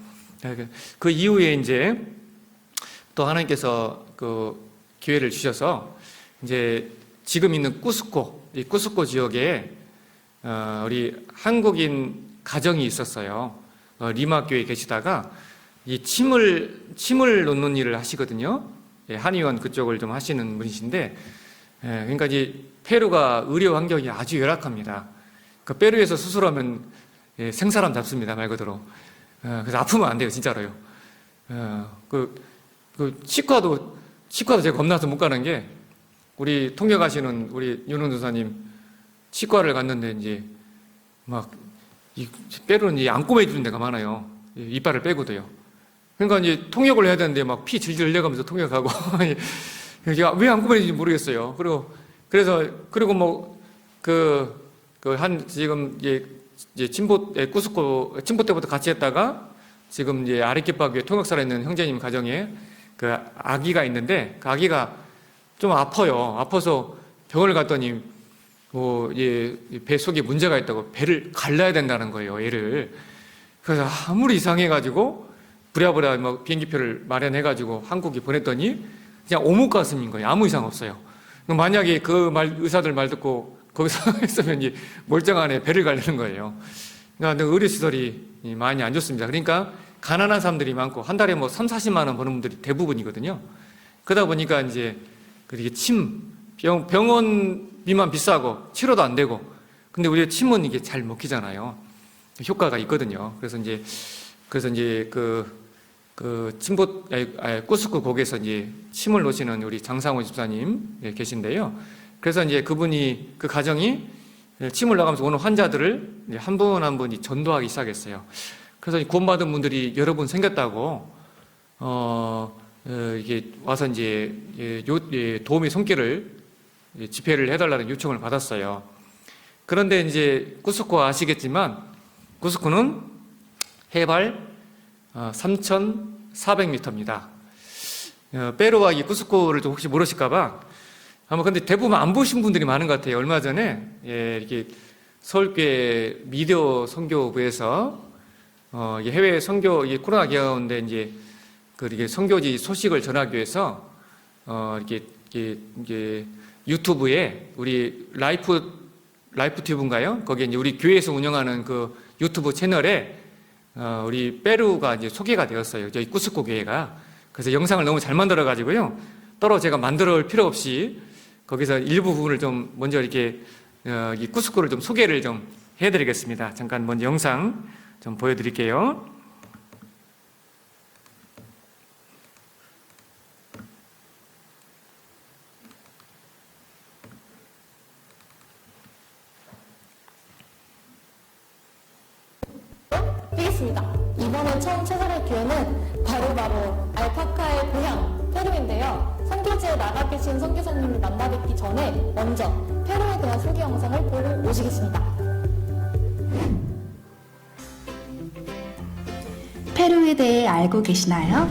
Speaker 1: 그 이후에 이제 또 하나님께서 그 기회를 주셔서 이제 지금 있는 이 쿠스코 지역에 우리 한국인 가정이 있었어요. 리마 교회에 계시다가 이 침을 놓는 일을 하시거든요. 한의원 그쪽을 좀 하시는 분이신데, 그러니까 이제 페루가 의료 환경이 아주 열악합니다. 그 페루에서 수술하면 생사람 잡습니다, 말 그대로. 그래서 아프면 안 돼요, 진짜로요. 치과도 제가 겁나서 못 가는 게, 우리 통역하시는 우리 윤원 도사님 치과를 갔는데 이제 이 페루는 이 안 꼬매주는 데가 많아요. 이빨을 빼고도요. 그러니까 이제 통역을 해야 되는데 막 피 질질 흘려가면서 통역하고 제가 왜 안 꼬매는지 모르겠어요. 그리고 지금 이제 쿠스코 침보 때부터 같이 했다가 지금 이제 아리키파교에 통역사로 있는 형제님 가정에 그 아기가 있는데, 그 아기가 좀 아파요. 아파서 병원을 갔더니 배 속에 문제가 있다고 배를 갈라야 된다는 거예요, 얘를. 그래서 아무리 이상해가지고 부랴부랴 비행기표를 마련해가지고 한국에 보냈더니 그냥 오목가슴인 거예요. 아무 이상 없어요. 만약에 의사들 말 듣고 거기서 했으면 멀쩡한 애 배를 갈리는 거예요. 그러니까 의료시설이 많이 안 좋습니다. 그러니까 가난한 사람들이 많고 한 달에 3, 40만 원 버는 분들이 대부분이거든요. 그러다 보니까 이제 그렇게 병원비만 비싸고 치료도 안 되고, 근데 우리가 침은 이게 잘 먹히잖아요. 효과가 있거든요. 그래서 이제 쿠스코 거기에서 이제 침을 놓으시는 우리 장상호 집사님 계신데요. 그래서 이제 그 가정이 침을 나가면서 오는 환자들을 한 분 한 분이 전도하기 시작했어요. 그래서 구원받은 분들이 여러 분 생겼다고, 이게 와서 이제 도움의 손길을 집회를 해달라는 요청을 받았어요. 그런데 이제 쿠스코 아시겠지만, 쿠스코는 해발 3,400m입니다. 페루와 이 쿠스코를 좀 혹시 모르실까봐, 아마 근데 대부분 안 보신 분들이 많은 것 같아요. 얼마 전에 이렇게 서울교회 미디어 선교부에서 해외 선교, 코로나 기간 가운데 이제 이렇게 선교지 소식을 전하기 위해서 이렇게 유튜브에 우리 라이프 튜브인가요? 거기에 이제 우리 교회에서 운영하는 그 유튜브 채널에 우리 페루가 이제 소개가 되었어요. 저희 쿠스코 교회가. 그래서 영상을 너무 잘 만들어 가지고요. 따로 제가 만들어 올 필요 없이 거기서 일부 부분을 좀 먼저 이렇게 이 쿠스코를 좀 소개를 좀 해드리겠습니다. 잠깐 먼저 영상 좀 보여드릴게요.
Speaker 2: 되겠습니다. 이번에 처음 찾아갈 기회는 바로 알파카의 고향 페루인데요. 선교지에 나가 계신 선교사님을 만나 뵙기 전에 먼저 페루에 대한 소개 영상을 보고 오시겠습니다.
Speaker 3: 페루에 대해 알고 계시나요?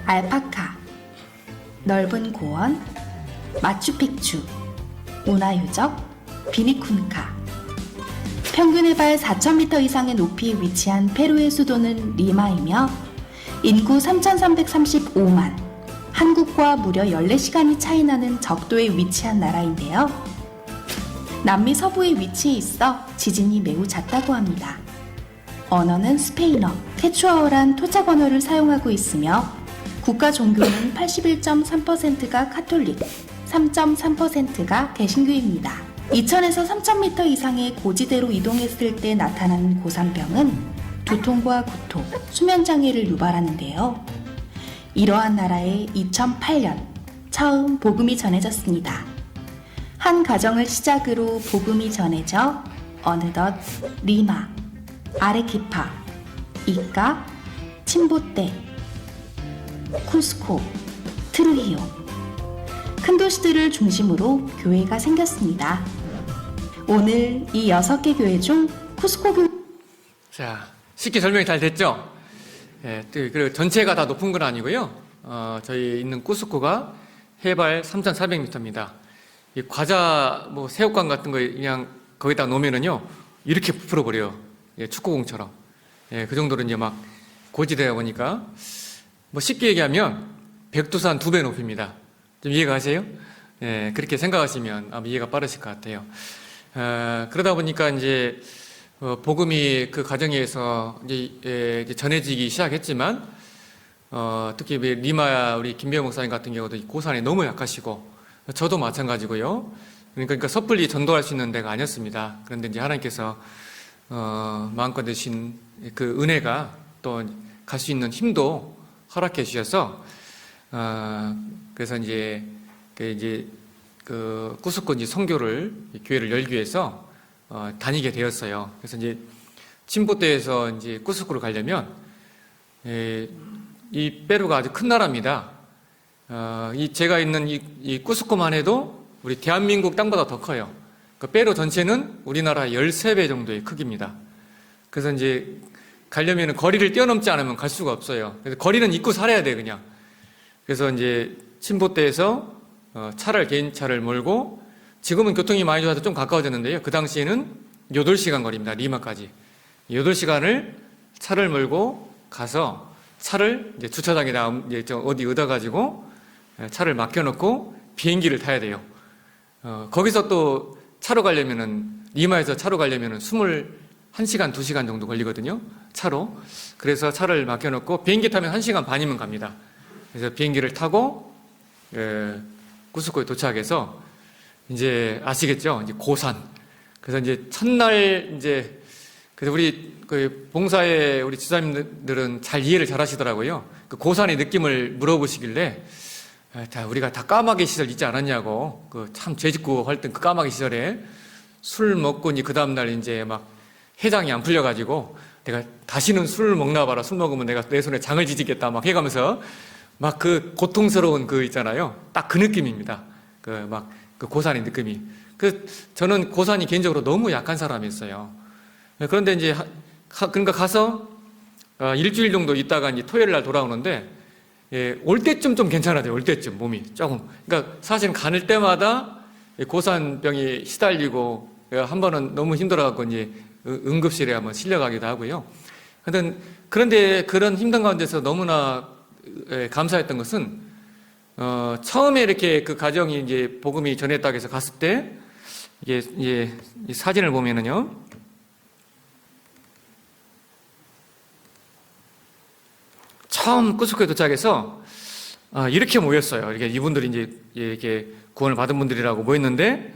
Speaker 3: 알파카, 넓은 고원, 마추픽추, 문화유적, 비니쿤카. 평균 해발 4,000m 이상의 높이에 위치한 페루의 수도는 리마이며 인구 3,335만, 한국과 무려 14시간이 차이 나는 적도에 위치한 나라인데요. 남미 서부에 위치해 있어 지진이 매우 잦다고 합니다. 언어는 스페인어, 케추아어란 토착 언어를 사용하고 있으며 국가 종교는 81.3%가 카톨릭, 3.3%가 개신교입니다. 2000에서 3000m 이상의 고지대로 이동했을 때 나타나는 고산병은 두통과 구토, 수면장애를 유발하는데요. 이러한 나라에 2008년 처음 복음이 전해졌습니다. 한 가정을 시작으로 복음이 전해져 어느덧 리마, 아레키파, 이까, 침보떼, 쿠스코, 트루히오 큰 도시들을 중심으로 교회가 생겼습니다. 오늘 이 6개 교회 중 쿠스코 교회
Speaker 1: 자, 쉽게 설명이 잘 됐죠? 예, 그리고 전체가 다 높은 건 아니고요. 저희 있는 쿠스코가 해발 3,400m입니다. 이 과자, 새우깡 같은 거 그냥 거기다 놓으면은요, 이렇게 부풀어 버려요. 예, 축구공처럼. 예, 그 정도로 이제 막 고지대다 보니까, 쉽게 얘기하면 백두산 2배 높이입니다. 좀 이해가 가세요? 예, 그렇게 생각하시면 아마 이해가 빠르실 것 같아요. 그러다 보니까 이제, 복음이 그 가정에서 이제 전해지기 시작했지만, 특히 리마 우리 김배우 목사님 같은 경우도 고산에 너무 약하시고, 저도 마찬가지고요. 그러니까 섣불리 전도할 수 있는 데가 아니었습니다. 그런데 이제 하나님께서, 마음껏 주신 그 은혜가 또 갈 수 있는 힘도 허락해 주셔서, 그래서 이제, 쿠스코 이제 선교를, 교회를 열기 위해서, 다니게 되었어요. 그래서 이제, 침보떼에서 이제 쿠스코를 가려면, 이 페루가 아주 큰 나라입니다. 제가 있는 이 쿠스코만 해도 우리 대한민국 땅보다 더 커요. 그 페루 전체는 우리나라 13배 정도의 크기입니다. 그래서 이제, 가려면 거리를 뛰어넘지 않으면 갈 수가 없어요. 그래서 거리는 잊고 살아야 돼, 그냥. 그래서 이제 침보떼에서 개인 차를 몰고 지금은 교통이 많이 좋아서 좀 가까워졌는데요. 그 당시에는 8시간 거리입니다. 리마까지. 8시간을 차를 몰고 가서 차를 이제 주차장에다 이제 어디 얻어가지고 차를 맡겨놓고 비행기를 타야 돼요. 거기서 또 차로 가려면은 리마에서 차로 가려면은 21시간, 2시간 정도 걸리거든요. 차로. 그래서 차를 맡겨놓고 비행기 타면 1시간 반이면 갑니다. 그래서 비행기를 타고 쿠스코에 도착해서 이제 아시겠죠? 이제 고산. 그래서 이제 첫날 그래서 우리 그 봉사에 우리 지사님들은 잘 이해를 잘 하시더라고요. 그 고산의 느낌을 물어보시길래 우리가 다 까마귀 시절 있지 않았냐고. 그 참 죄짓고 할 땐 그 까마귀 시절에 술 먹고 이제 그 다음날 이제 막 해장이 안 풀려가지고 내가 다시는 술을 먹나 봐라. 술 먹으면 내가 내 손에 장을 지지겠다 막 해가면서 막 그 고통스러운 그 있잖아요. 딱 그 느낌입니다. 그 고산의 느낌이. 저는 고산이 개인적으로 너무 약한 사람이었어요. 그런데 이제, 그러니까 가서, 일주일 정도 있다가 이제 토요일 날 돌아오는데, 올 때쯤 좀 괜찮아져요. 올 때쯤 몸이 조금. 그러니까 사실은 가는 때마다 고산병이 시달리고, 한 번은 너무 힘들어갖고 이제 응급실에 한번 실려가기도 하고요. 그런데 그런 힘든 가운데서 너무나 감사했던 것은, 처음에 이렇게 그 가정이 이제 복음이 전했다고 해서 갔을 때, 이게 이 사진을 보면은요, 처음 쿠스코에 도착해서, 이렇게 모였어요. 이렇게 이분들이 이제 이렇게 구원을 받은 분들이라고 모였는데,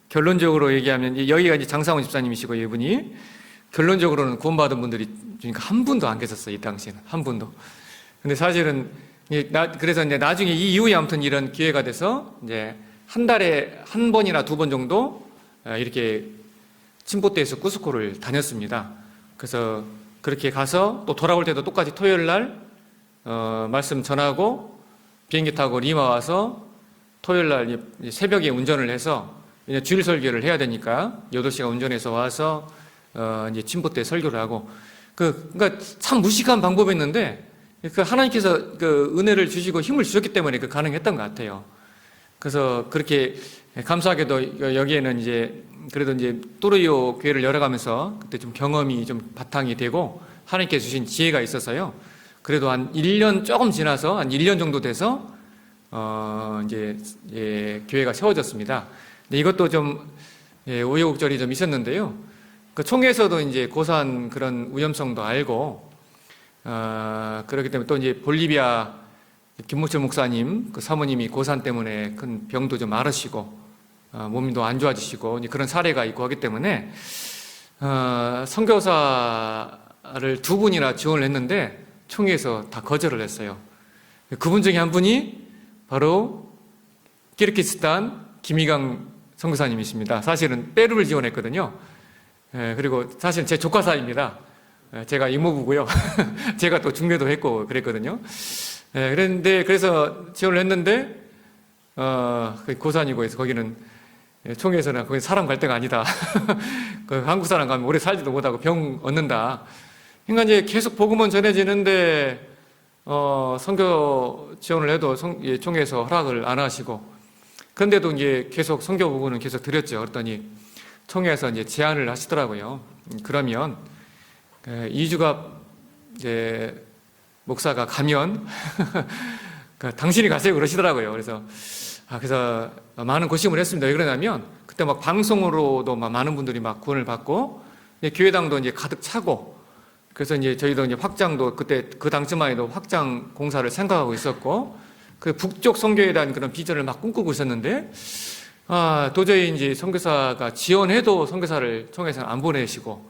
Speaker 1: 결론적으로 얘기하면, 여기가 이제 장상훈 집사님이시고, 이분이, 결론적으로는 구원받은 분들이, 그러니까 한 분도 안 계셨어요. 이 당시에는. 한 분도. 근데 사실은, 그래서 이제 나중에 이 이후에 아무튼 이런 기회가 돼서 이제 한 달에 한 번이나 2번 정도 이렇게 침보떼에서 쿠스코를 다녔습니다. 그래서 그렇게 가서 또 돌아올 때도 똑같이 토요일 날 말씀 전하고 비행기 타고 리마 와서 토요일 날 새벽에 운전을 해서 이제 주일 설교를 해야 되니까 8시간 운전해서 와서 이제 침보떼 설교를 하고 그러니까 참 무식한 방법이었는데 그 하나님께서 그 은혜를 주시고 힘을 주셨기 때문에 그 가능했던 것 같아요. 그래서 그렇게 감사하게도 여기에는 이제 그래도 이제 또르이오 교회를 열어가면서 그때 좀 경험이 좀 바탕이 되고 하나님께 주신 지혜가 있어서요. 그래도 한 1년 조금 지나서 한 1년 정도 돼서 이제 교회가 세워졌습니다. 근데 이것도 좀 우여곡절이 좀 있었는데요. 그 총회에서도 이제 고산 그런 위험성도 알고, 그렇기 때문에 또 이제 볼리비아 김목철 목사님, 그 사모님이 고산 때문에 큰 병도 좀 앓으시고, 몸도 안 좋아지시고, 이제 그런 사례가 있고 하기 때문에, 선교사를 두 분이나 지원을 했는데, 총회에서 다 거절을 했어요. 그분 중에 한 분이 바로 키르기스탄 김희강 선교사님이십니다. 사실은 페루를 지원했거든요. 그리고 사실은 제 조카 사이입니다. 제가 이모부고요. 제가 또 중매도 했고 그랬거든요. 그런데 그래서 지원을 했는데 고산이고 해서 거기는 총회에서는 거기 사람 갈 데가 아니다. 그 한국 사람 가면 오래 살지도 못하고 병 얻는다. 그러니까 이제 계속 복음은 전해지는데 선교 지원을 해도 총회에서 허락을 안 하시고, 그런데도 이제 계속 선교 부분은 계속 드렸죠. 그랬더니 총회에서 이제 제안을 하시더라고요. 그러면 2주가 이제 목사가 가면 당신이 가세요 그러시더라고요. 그래서 많은 고심을 했습니다. 왜 그러냐면 그때 막 방송으로도 막 많은 분들이 막 구원을 받고 교회당도 이제 가득 차고, 그래서 이제 저희도 이제 확장도 그때 그 당시만 해도 확장 공사를 생각하고 있었고, 그 북쪽 선교에 대한 그런 비전을 막 꿈꾸고 있었는데, 도저히 이제 선교사가 지원해도 선교사를 총회에서는 안 보내시고,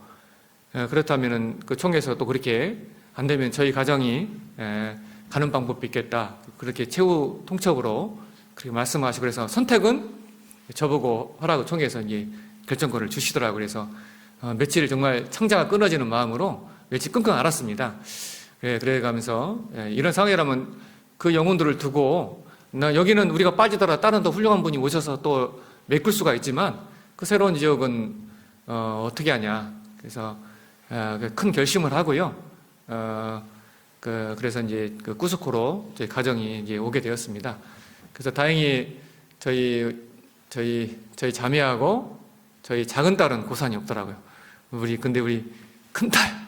Speaker 1: 그렇다면은 그 총회에서 또 그렇게 안 되면 저희 가정이 가는 방법이 있겠다. 그렇게 최후 통첩으로 그렇게 말씀하시고, 그래서 선택은 저보고 하라고 총회에서 이제 결정권을 주시더라고요. 그래서 며칠 정말 창자가 끊어지는 마음으로 며칠 끙끙 앓았습니다. 그래 가면서 이런 상황이라면 그 영혼들을 두고, 여기는 우리가 빠지더라 다른 더 훌륭한 분이 오셔서 또 메꿀 수가 있지만 그 새로운 지역은 어떻게 하냐. 그래서 큰 결심을 하고요. 그래서 이제 그 쿠스코로 저희 가정이 이제 오게 되었습니다. 그래서 다행히 저희 자매하고 저희 작은 딸은 고산이 없더라고요. 근데 우리 큰 딸.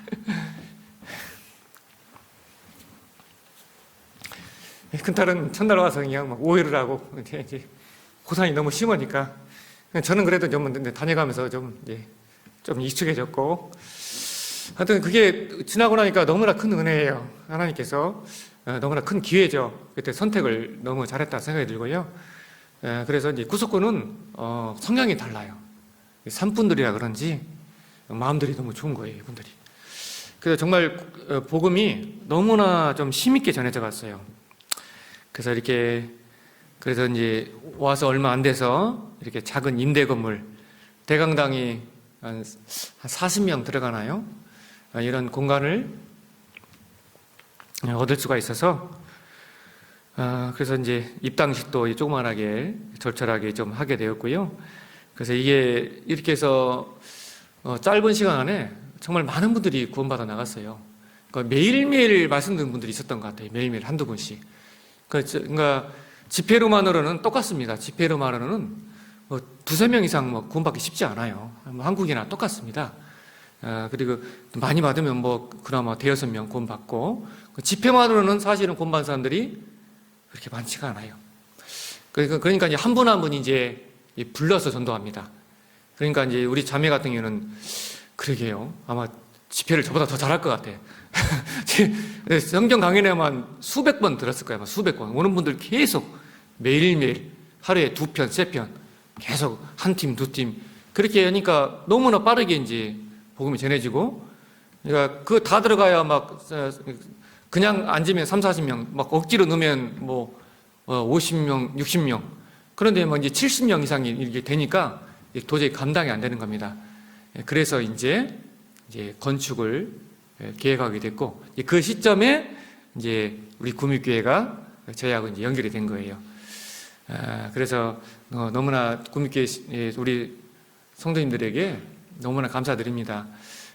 Speaker 1: 큰딸은 첫날 와서 그냥 막 오해를 하고, 이제 고산이 너무 심하니까, 저는 그래도 좀 다녀가면서 좀 익숙해졌고, 하여튼 그게 지나고 나니까 너무나 큰 은혜예요. 하나님께서 너무나 큰 기회죠. 그때 선택을 너무 잘했다 생각이 들고요. 그래서 이제 구속구는 성향이 달라요. 산분들이라 그런지 마음들이 너무 좋은 거예요, 이분들이. 그래서 정말 복음이 너무나 좀 힘있게 전해져 갔어요. 그래서 이제 와서 얼마 안 돼서 이렇게 작은 임대 건물, 대강당이 한 40명 들어가나요? 이런 공간을 얻을 수가 있어서, 그래서 이제 입당식도 조그만하게 절철하게 좀 하게 되었고요. 그래서 이게 이렇게 해서 짧은 시간 안에 정말 많은 분들이 구원받아 나갔어요. 그러니까 매일매일 말씀 듣는 분들이 있었던 것 같아요. 매일매일 한두 분씩. 그러니까 집회로만으로는 똑같습니다. 집회로만으로는 두세 명 이상 구원받기 쉽지 않아요. 한국이나 똑같습니다. 그리고 많이 받으면 그나마 대여섯 명 구원받고, 집회만으로는 사실은 구원받은 사람들이 그렇게 많지가 않아요. 그러니까 이제 한 분 한 분이 이제 불러서 전도합니다. 그러니까 이제 우리 자매 같은 경우는 그러게요. 아마 집회를 저보다 더 잘할 것 같아. 성경 강연에만 수백 번 들었을 거예요. 수백 번. 오는 분들 계속 매일매일 하루에 2편, 3편 계속 한 팀, 두 팀 그렇게 하니까 너무나 빠르게 이제 복음이 전해지고, 그러니까 그거 다 들어가야 그냥 앉으면 3, 40명, 억지로 넣으면 50명, 60명. 그런데 이제 70명 이상이 이렇게 되니까 도저히 감당이 안 되는 겁니다. 그래서 이제 건축을 계획하게 됐고, 그 시점에 이제 우리 구미교회가 저희하고 이제 연결이 된 거예요. 그래서 너무나 구미교회 우리 성도님들에게 너무나 감사드립니다.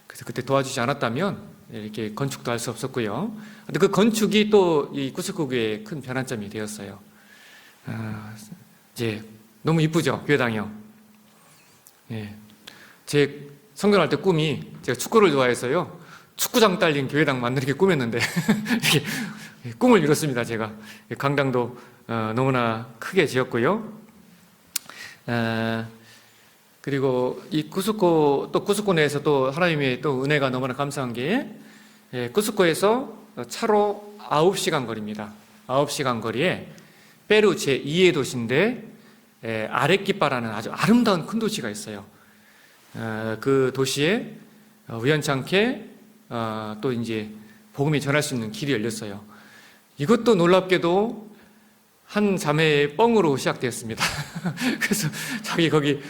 Speaker 1: 그래서 그때 도와주지 않았다면 이렇게 건축도 할 수 없었고요. 근데 그 건축이 또 이 구스코교회의 큰 변환점이 되었어요. 이제 너무 이쁘죠, 교회당이요. 예. 제 성경할 때 꿈이, 제가 축구를 좋아해서요, 축구장 딸린 교회당 만들게 꾸몄는데 꿈을 이뤘습니다. 제가 강당도 너무나 크게 지었고요. 그리고 이 구스코 내에서 또 하나님의 또 은혜가 너무나 감사한 게, 구스코에서 차로 9시간 거리입니다. 9시간 거리에 페루 제2의 도시인데, 아레키파라는 아주 아름다운 큰 도시가 있어요. 그 도시에 우연찮게 또 이제 복음이 전할 수 있는 길이 열렸어요. 이것도 놀랍게도 한 자매의 뻥으로 시작되었습니다. 그래서 자기 거기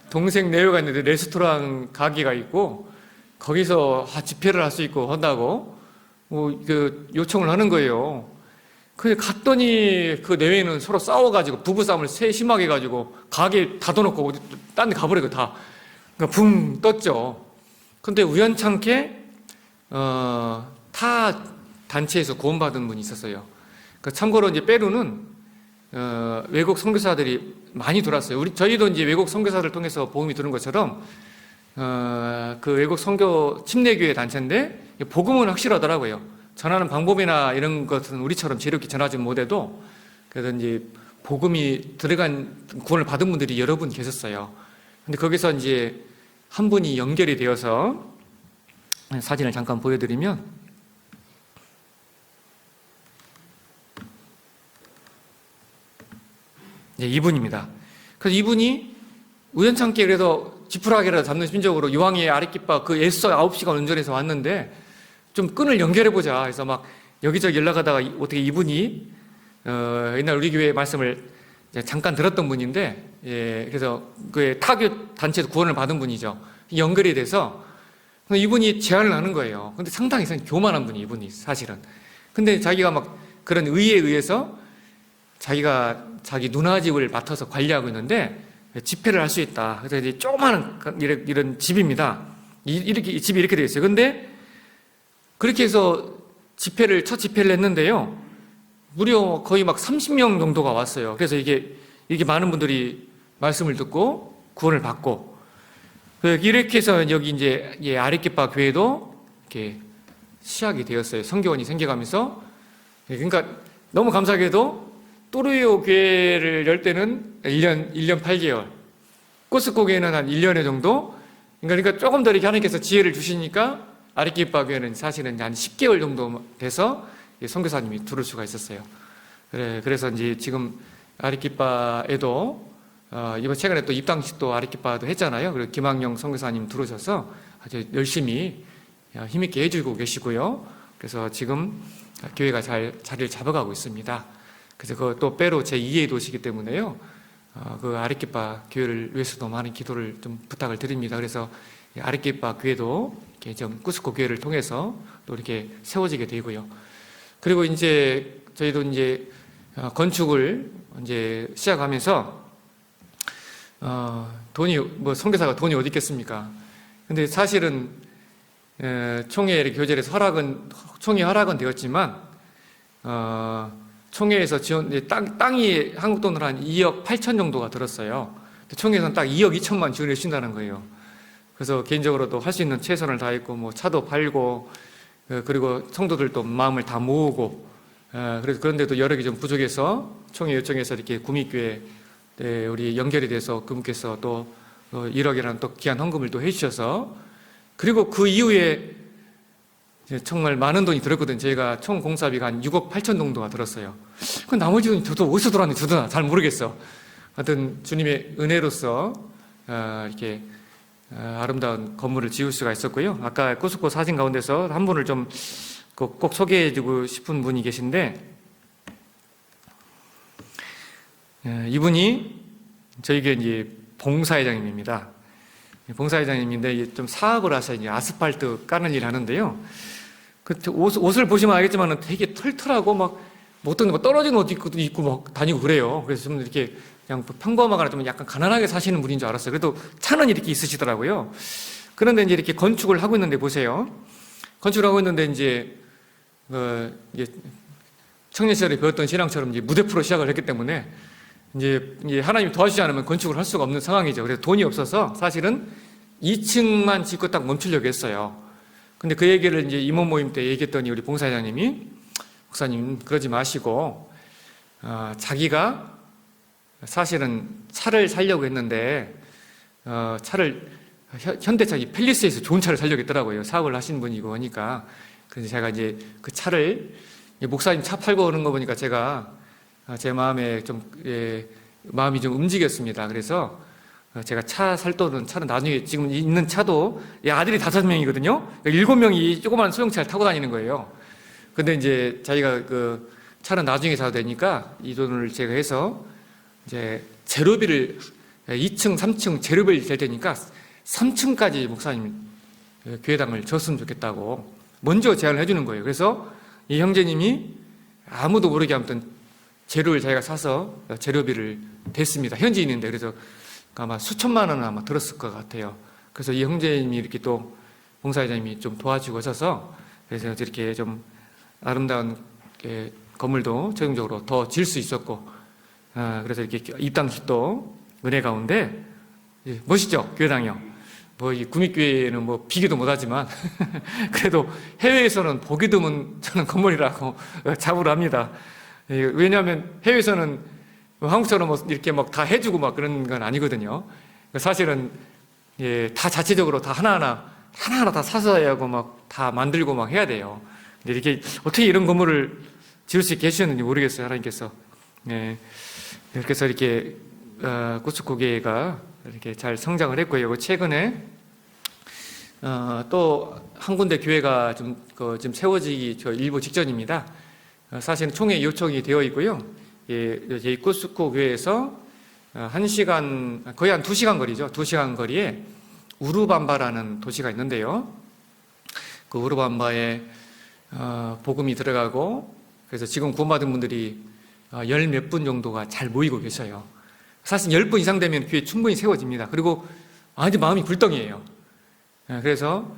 Speaker 1: 동생 내외가 있는데 레스토랑 가게가 있고 거기서 집회를 할 수 있고 한다고 요청을 하는 거예요. 근데 갔더니 그 내외는 서로 싸워가지고 부부싸움을 심하게 해가지고 가게 닫아놓고 딴 데 가버리고 다 그러니까 붕 떴죠. 근데 우연찮게 타 단체에서 구원받은 분이 있었어요. 그러니까 참고로 이제 페루는 외국 선교사들이 많이 돌았어요. 저희도 이제 외국 선교사들 통해서 복음이 들은 것처럼 그 외국 선교 침례교회 단체인데 복음은 확실하더라고요. 전하는 방법이나 이런 것은 우리처럼 지혜롭게 전하지 못해도 그래서 이제 복음이 들어간 구원을 받은 분들이 여러 분 계셨어요. 근데 거기서 이제 한 분이 연결이 되어서 사진을 잠깐 보여드리면 이분입니다. 그래서 이분이 우연찮게 그래서 지푸라기라도 잡는 심정으로 이왕에 아레키파 그 애써 9시간 운전해서 왔는데 좀 끈을 연결해보자 해서 막 여기저기 연락하다가 어떻게 이분이 옛날 우리 교회 말씀을 잠깐 들었던 분인데 그래서 그 타교 단체에서 구원을 받은 분이죠. 연결이 돼서 이분이 제안을 하는 거예요. 근데 상당히 교만한 분이 이분이 사실은. 근데 자기가 막 그런 의에 의해서 자기가 자기 누나 집을 맡아서 관리하고 있는데 집회를 할 수 있다. 그래서 이제 조그마한 이런 집입니다. 이렇게 집이 이렇게 되어 있어요. 근데 그렇게 해서 첫 집회를 했는데요. 무려 거의 막 30명 정도가 왔어요. 그래서 이게 많은 분들이 말씀을 듣고 구원을 받고 이렇게 해서 여기 이제 아레키파 교회도 이렇게 시작이 되었어요. 선교원이 생겨가면서. 그러니까 너무 감사하게도 또르요 교회를 열 때는 1년 8개월, 꾸스코 교회는 한 1년에 정도. 그러니까 조금 더 이렇게 하나님께서 지혜를 주시니까 아레키파 교회는 사실은 한 10개월 정도 돼서 선교사님이 들을 수가 있었어요. 그래서 이제 지금 아레키파에도 이번 최근에 또 입당식도 아레키파도 했잖아요. 그리고 김학영 선교사님 들어오셔서 아주 열심히 힘있게 해주고 계시고요. 그래서 지금 교회가 잘 자리를 잡아가고 있습니다. 그래서 또 페루 제2의 도시이기 때문에요. 그 아레키파 교회를 위해서도 많은 기도를 좀 부탁을 드립니다. 그래서 아레키파 교회도 이렇게 좀 꾸스코 교회를 통해서 또 이렇게 세워지게 되고요. 그리고 이제 저희도 이제 건축을 이제 시작하면서 선교사가 돈이 어디 있겠습니까? 근데 사실은 총회 이렇게 교제에서 총회 허락은 되었지만 총회에서 땅이 한국 돈으로 한 2억 8천 정도가 들었어요. 총회에서는 딱 2억 2천만 지원해 주신다는 거예요. 그래서 개인적으로도 할 수 있는 최선을 다했고, 뭐 차도 팔고, 그리고 성도들도 마음을 다 모으고, 그래서 그런데도 여력이 좀 부족해서 총회 요청해서 이렇게 구미교회 우리 연결이 돼서 그분께서 또 1억이라는 또 귀한 헌금을 또 해주셔서, 그리고 그 이후에 정말 많은 돈이 들었거든요. 저희가 총 공사비가 한 6억 8천 정도가 들었어요. 그 나머지 돈이 저도 어디서 들어왔는지 저도 잘 모르겠어. 하여튼 주님의 은혜로서 이렇게 아름다운 건물을 지을 수가 있었고요. 아까 꾸스코 사진 가운데서 한 분을 좀 꼭 소개해주고 싶은 분이 계신데, 이분이 저희 교회 이제 봉사회장님입니다. 봉사회장님인데 좀 사업을 하셔서 이제 아스팔트 까는 일 하는데요. 그 옷을 보시면 알겠지만 되게 털털하고 막 어떤 거 떨어진 옷 입고 막 다니고 그래요. 그래서 좀 이렇게 그냥 평범하거나 좀 약간 가난하게 사시는 분인 줄 알았어요. 그래도 차는 이렇게 있으시더라고요. 그런데 이제 이렇게 건축을 하고 있는데 보세요. 건축을 하고 있는데 이제 청년 시절에 배웠던 신앙처럼 이제 무대 프로 시작을 했기 때문에 이제 하나님이 도와주지 않으면 건축을 할 수가 없는 상황이죠. 그래서 돈이 없어서 사실은 2층만 짓고 딱 멈추려고 했어요. 근데 그 얘기를 이제 임원 모임 때 얘기했더니 우리 봉사장님이, 목사님 그러지 마시고 자기가 사실은 차를 사려고 했는데 차를 현대차 이 팰리스에서 좋은 차를 살려고 했더라고요. 사업을 하시는 분이고 하니까. 그래서 제가 이제 그 차를 목사님 차 팔고 오는 거 보니까 제가 제 마음에 좀 마음이 좀 움직였습니다. 그래서 제가 차 살 돈은 차는 나중에 지금 있는 차도 아들이 5명이거든요. 7명이 조그만 소형차를 타고 다니는 거예요. 근데 이제 자기가 그 차는 나중에 사도 되니까 이 돈을 제가 해서 이제 제로비를 2층, 3층 제로비를 될 테니까 3층까지 목사님 교회당을 줬으면 좋겠다고 먼저 제안을 해주는 거예요. 그래서 이 형제님이 아무도 모르게 아무튼 재료를 자기가 사서 재료비를 댔습니다. 현지인인데 그래서 아마 수천만 원은 아마 들었을 것 같아요. 그래서 이 형제님이 이렇게 또 봉사회장님이 좀 도와주고 하셔서 그래서 이렇게 좀 아름다운 건물도 최종적으로 더 질 수 있었고 그래서 이렇게 입당식도 은혜 가운데 멋있죠? 교회당이요. 뭐 이 구미교회는 뭐 비교도 못하지만 그래도 해외에서는 보기 드문 저는 건물이라고 자부를 합니다. 왜냐하면 해외에서는 한국처럼 뭐 이렇게 막 다 해주고 막 그런 건 아니거든요. 사실은 다 자체적으로 다 하나하나 다 사서 해야 하고 막 다 만들고 막 해야 돼요. 근데 이렇게 어떻게 이런 건물을 지을 수 있게 해주셨는지 모르겠어요. 하나님께서. 이렇게 해서 이렇게 구스코교회가 이렇게 잘 성장을 했고요. 최근에 또 한 군데 교회가 좀 세워지기 일부 직전입니다. 사실은 총회 요청이 되어 있고요. 저희 구스코 교회에서 1시간, 거의 한 2시간 거리죠. 2시간 거리에 우르밤바라는 도시가 있는데요. 그 우르밤바에 복음이 들어가고 그래서 지금 구원받은 분들이 10몇 분 정도가 잘 모이고 계셔요. 사실 10분 이상 되면 교회 충분히 세워집니다. 그리고 아주 마음이 굴덩이에요. 그래서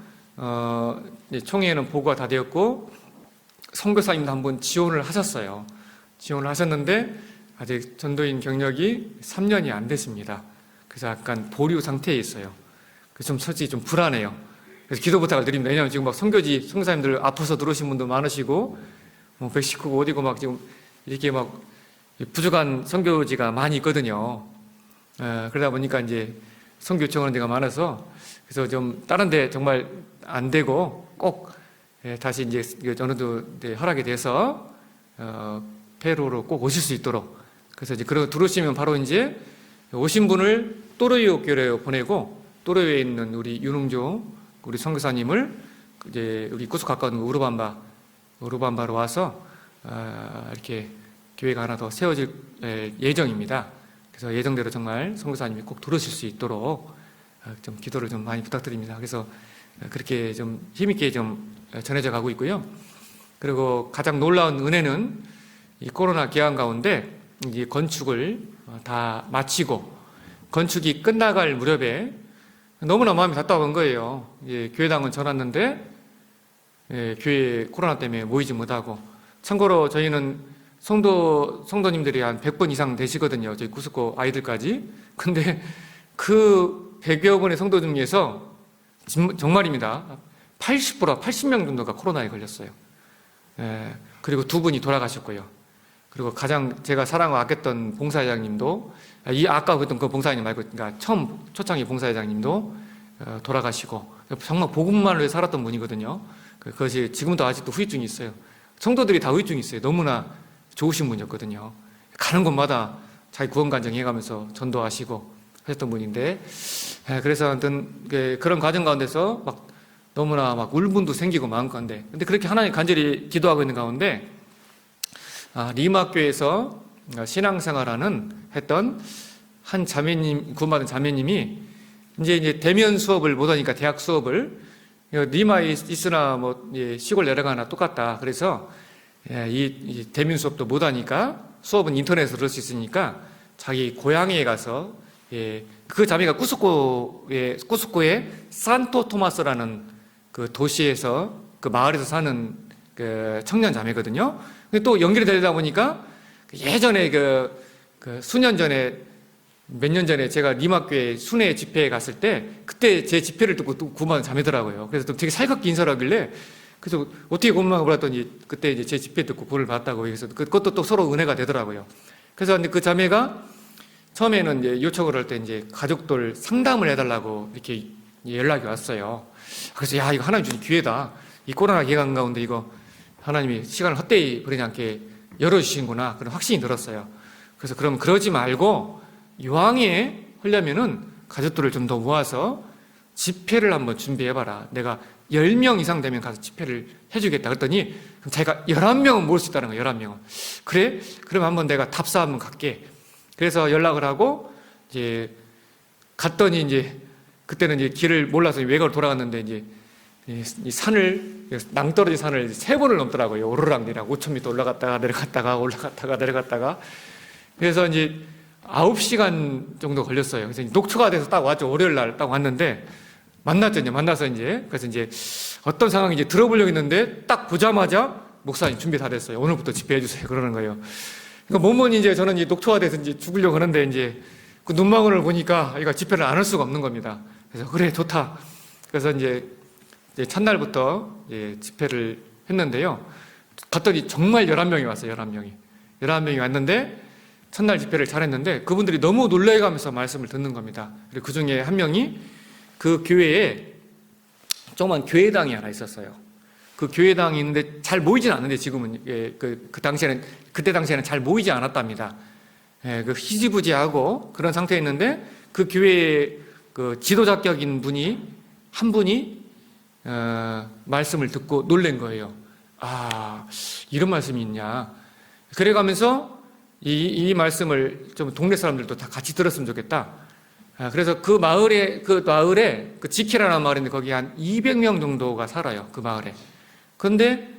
Speaker 1: 총회에는 보고가 다 되었고 선교사님도 한번 지원을 하셨어요. 지원을 하셨는데 아직 전도인 경력이 3년이 안 됐습니다. 그래서 약간 보류 상태에 있어요. 그래서 좀 솔직히 좀 불안해요. 그래서 기도 부탁을 드립니다. 왜냐하면 지금 막 선교사님들 아파서 들어오신 분도 많으시고 뭐 멕시코고 어디고 막 지금 이렇게 막 부족한 선교지가 많이 있거든요. 그러다 보니까 이제 선교 요청하는 데가 많아서 그래서 좀 다른 데 정말 안 되고 꼭 다시 이제 어느 정도 허락이 돼서 페루로 꼭 오실 수 있도록 그래서 이제 들어오시면 바로 이제 오신 분을 또르이오 교회로 보내고 또르이오에 있는 우리 윤흥조 우리 선교사님을 이제 우리 구스 가까운 우르밤바로 와서 이렇게 교회가 하나 더 세워질 예정입니다. 그래서 예정대로 정말 선교사님이 꼭 들으실 수 있도록 좀 기도를 좀 많이 부탁드립니다. 그래서 그렇게 좀 힘있게 좀 전해져 가고 있고요. 그리고 가장 놀라운 은혜는 이 코로나 기간 가운데 이 건축을 다 마치고 건축이 끝나갈 무렵에 너무나 마음이 답답한 거예요. 교회당은 전왔는데 교회 코로나 때문에 모이지 못하고 참고로 저희는 성도님들이 한 100번 이상 되시거든요. 저희 구스코 아이들까지. 근데 그 100여 분의 성도 중에서 정말입니다. 80명 정도가 코로나에 걸렸어요. 그리고 2분이 돌아가셨고요. 그리고 가장 제가 사랑하고 아꼈던 봉사회장님도 아까 그랬던 그 봉사회장 말고 그러니까 처음 초창기 봉사회장님도 돌아가시고 정말 복음만을 위해 살았던 분이거든요. 그것이 지금도 아직도 후유증이 있어요. 성도들이 다 후유증이 있어요. 너무나 좋으신 분이었거든요. 가는 곳마다 자기 구원간증 해가면서 전도하시고 하셨던 분인데 그래서 아무튼 그런 과정 가운데서 막 너무나 막 울분도 생기고 마음 가운데 근데 그렇게 하나님 간절히 기도하고 있는 가운데 리마교에서 신앙생활하는 했던 한 자매님 구원받은 자매님이 이제 대면 수업을 못하니까 대학 수업을 리마에 있으나 뭐 시골 내려가나 똑같다. 그래서 이 대면 수업도 못하니까 수업은 인터넷으로 들을 수 있으니까 자기 고향에 가서 그 자매가 꾸스코의 산토 토마스라는 그 도시에서 그 마을에서 사는 그 청년 자매거든요. 근데 또 연결이 되다 보니까 예전에 수년 전에 몇 년 전에 제가 리마교회 순회 집회에 갔을 때 그때 제 집회를 듣고 또 구원받은 자매더라고요. 그래서 또 되게 살갑게 인사를 하길래 그래서 어떻게 구원받은 몰랐더니 그때 이제 제 집회 듣고 구원을 받았다고 해서 그것도 또 서로 은혜가 되더라고요. 그래서 그 자매가 처음에는 이제 요청을 할 때 이제 가족들 상담을 해달라고 이렇게 연락이 왔어요. 그래서 야, 이거 하나님 주신 기회다. 이 코로나 기간 가운데 이거 하나님이 시간을 헛되이 버리지 않게 열어주시는구나. 그런 확신이 들었어요. 그래서 그럼 그러지 말고 이왕에 하려면은 가족들을 좀 더 모아서 집회를 한번 준비해봐라. 내가 10명 이상 되면 가서 집회를 해주겠다. 그랬더니 그럼 자기가 11명은 모을 수 있다는 거예요. 11명은. 그래? 그럼 한번 내가 답사 한번 갈게. 그래서 연락을 하고 이제 갔더니 이제 그때는 이제 길을 몰라서 외곽으로 돌아갔는데 이제 이 산을, 낭떠러지 산을 3번을 넘더라고요. 오르락내리락 5,000m 올라갔다가 내려갔다가. 그래서 이제 9시간 정도 걸렸어요. 그래서 녹초가 돼서 딱 왔죠. 월요일 날 딱 왔는데 만났죠. 만나서 이제 그래서 이제 어떤 상황인지 들어보려고 했는데 딱 보자마자 목사님 준비 다 됐어요. 오늘부터 집회해 주세요. 그러는 거예요. 그러니까 몸은 이제 저는 이제 녹초가 돼서 이제 죽으려고 하는데 이제 그 눈망울을 보니까 이거 집회를 안 할 수가 없는 겁니다. 그래서 그래 좋다. 그래서 이제 첫날부터 집회를 했는데요. 갔더니 정말 11명이 왔어요. 11명이 왔는데 첫날 집회를 잘했는데 그분들이 너무 놀래가면서 말씀을 듣는 겁니다. 그리고 그 중에 한 명이 그 교회에 조그만 교회당이 하나 있었어요. 그 교회당이 있는데 잘 모이진 않는데 지금은 그때 당시에는 잘 모이지 않았답니다. 그 희지부지하고 그런 상태에 있는데 그 교회에 그 지도자격인 한 분이 말씀을 듣고 놀란 거예요. 아, 이런 말씀이 있냐. 그래가면서 이 말씀을 좀 동네 사람들도 다 같이 들었으면 좋겠다. 그래서 그 마을에 그 지키라는 마을인데 거기 한 200명 정도가 살아요. 그 마을에. 그런데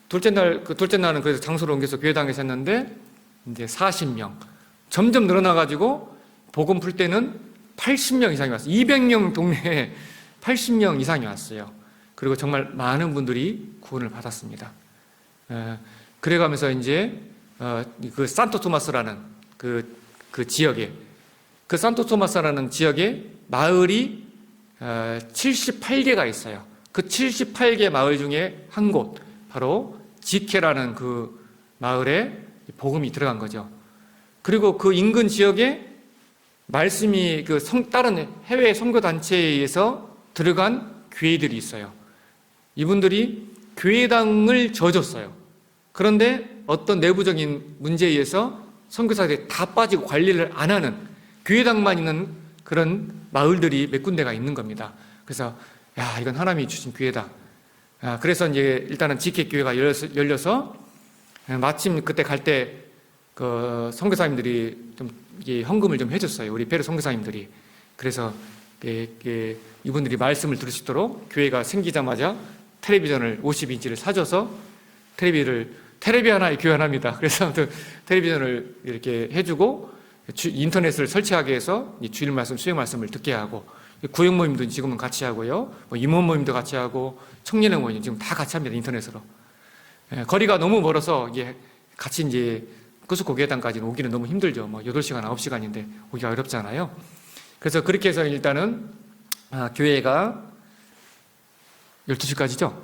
Speaker 1: 둘째 날은 그래서 장소를 옮겨서 교회당에서 했는데 이제 40명. 점점 늘어나가지고 복음 풀 때는 80명 이상이 왔어요. 200명 동네에 80명 이상이 왔어요. 그리고 정말 많은 분들이 구원을 받았습니다. 그래가면서 이제 그 산토 토마스라는 그 지역에 그 산토 토마스라는 지역에 마을이 78개가 있어요. 그 78개 마을 중에 한 곳, 바로 지케라는 그 마을에 복음이 들어간 거죠. 그리고 그 인근 지역에 말씀이 다른 해외 선교단체에 의해서 들어간 교회들이 있어요. 이분들이 교회당을 져줬어요. 그런데 어떤 내부적인 문제에 의해서 선교사들이 다 빠지고 관리를 안 하는 교회당만 있는 그런 마을들이 몇 군데가 있는 겁니다. 그래서 야, 이건 하나님이 주신 기회다. 그래서 이제 일단은 지켓 교회가 열려서 마침 그때 갈 때 그 선교사님들이 좀 헌금을 좀 해줬어요. 우리 페루 선교사님들이. 그래서 이분들이 말씀을 들을 수 있도록 교회가 생기자마자 텔레비전을 50인치를 사줘서 텔레비 하나에 교회 하나입니다. 그래서 아무튼 텔레비전을 이렇게 해주고 인터넷을 설치하게 해서 주일 말씀, 수요 말씀을 듣게 하고 구역 모임도 지금은 같이 하고요. 임원 모임도 같이 하고 청년의 모임 지금 다 같이 합니다. 인터넷으로. 거리가 너무 멀어서 이게 같이 이제 구스코 교회당까지는 오기는 너무 힘들죠. 8시간, 9시간인데 오기가 어렵잖아요. 그래서 그렇게 해서 일단은 교회가 12시까지죠.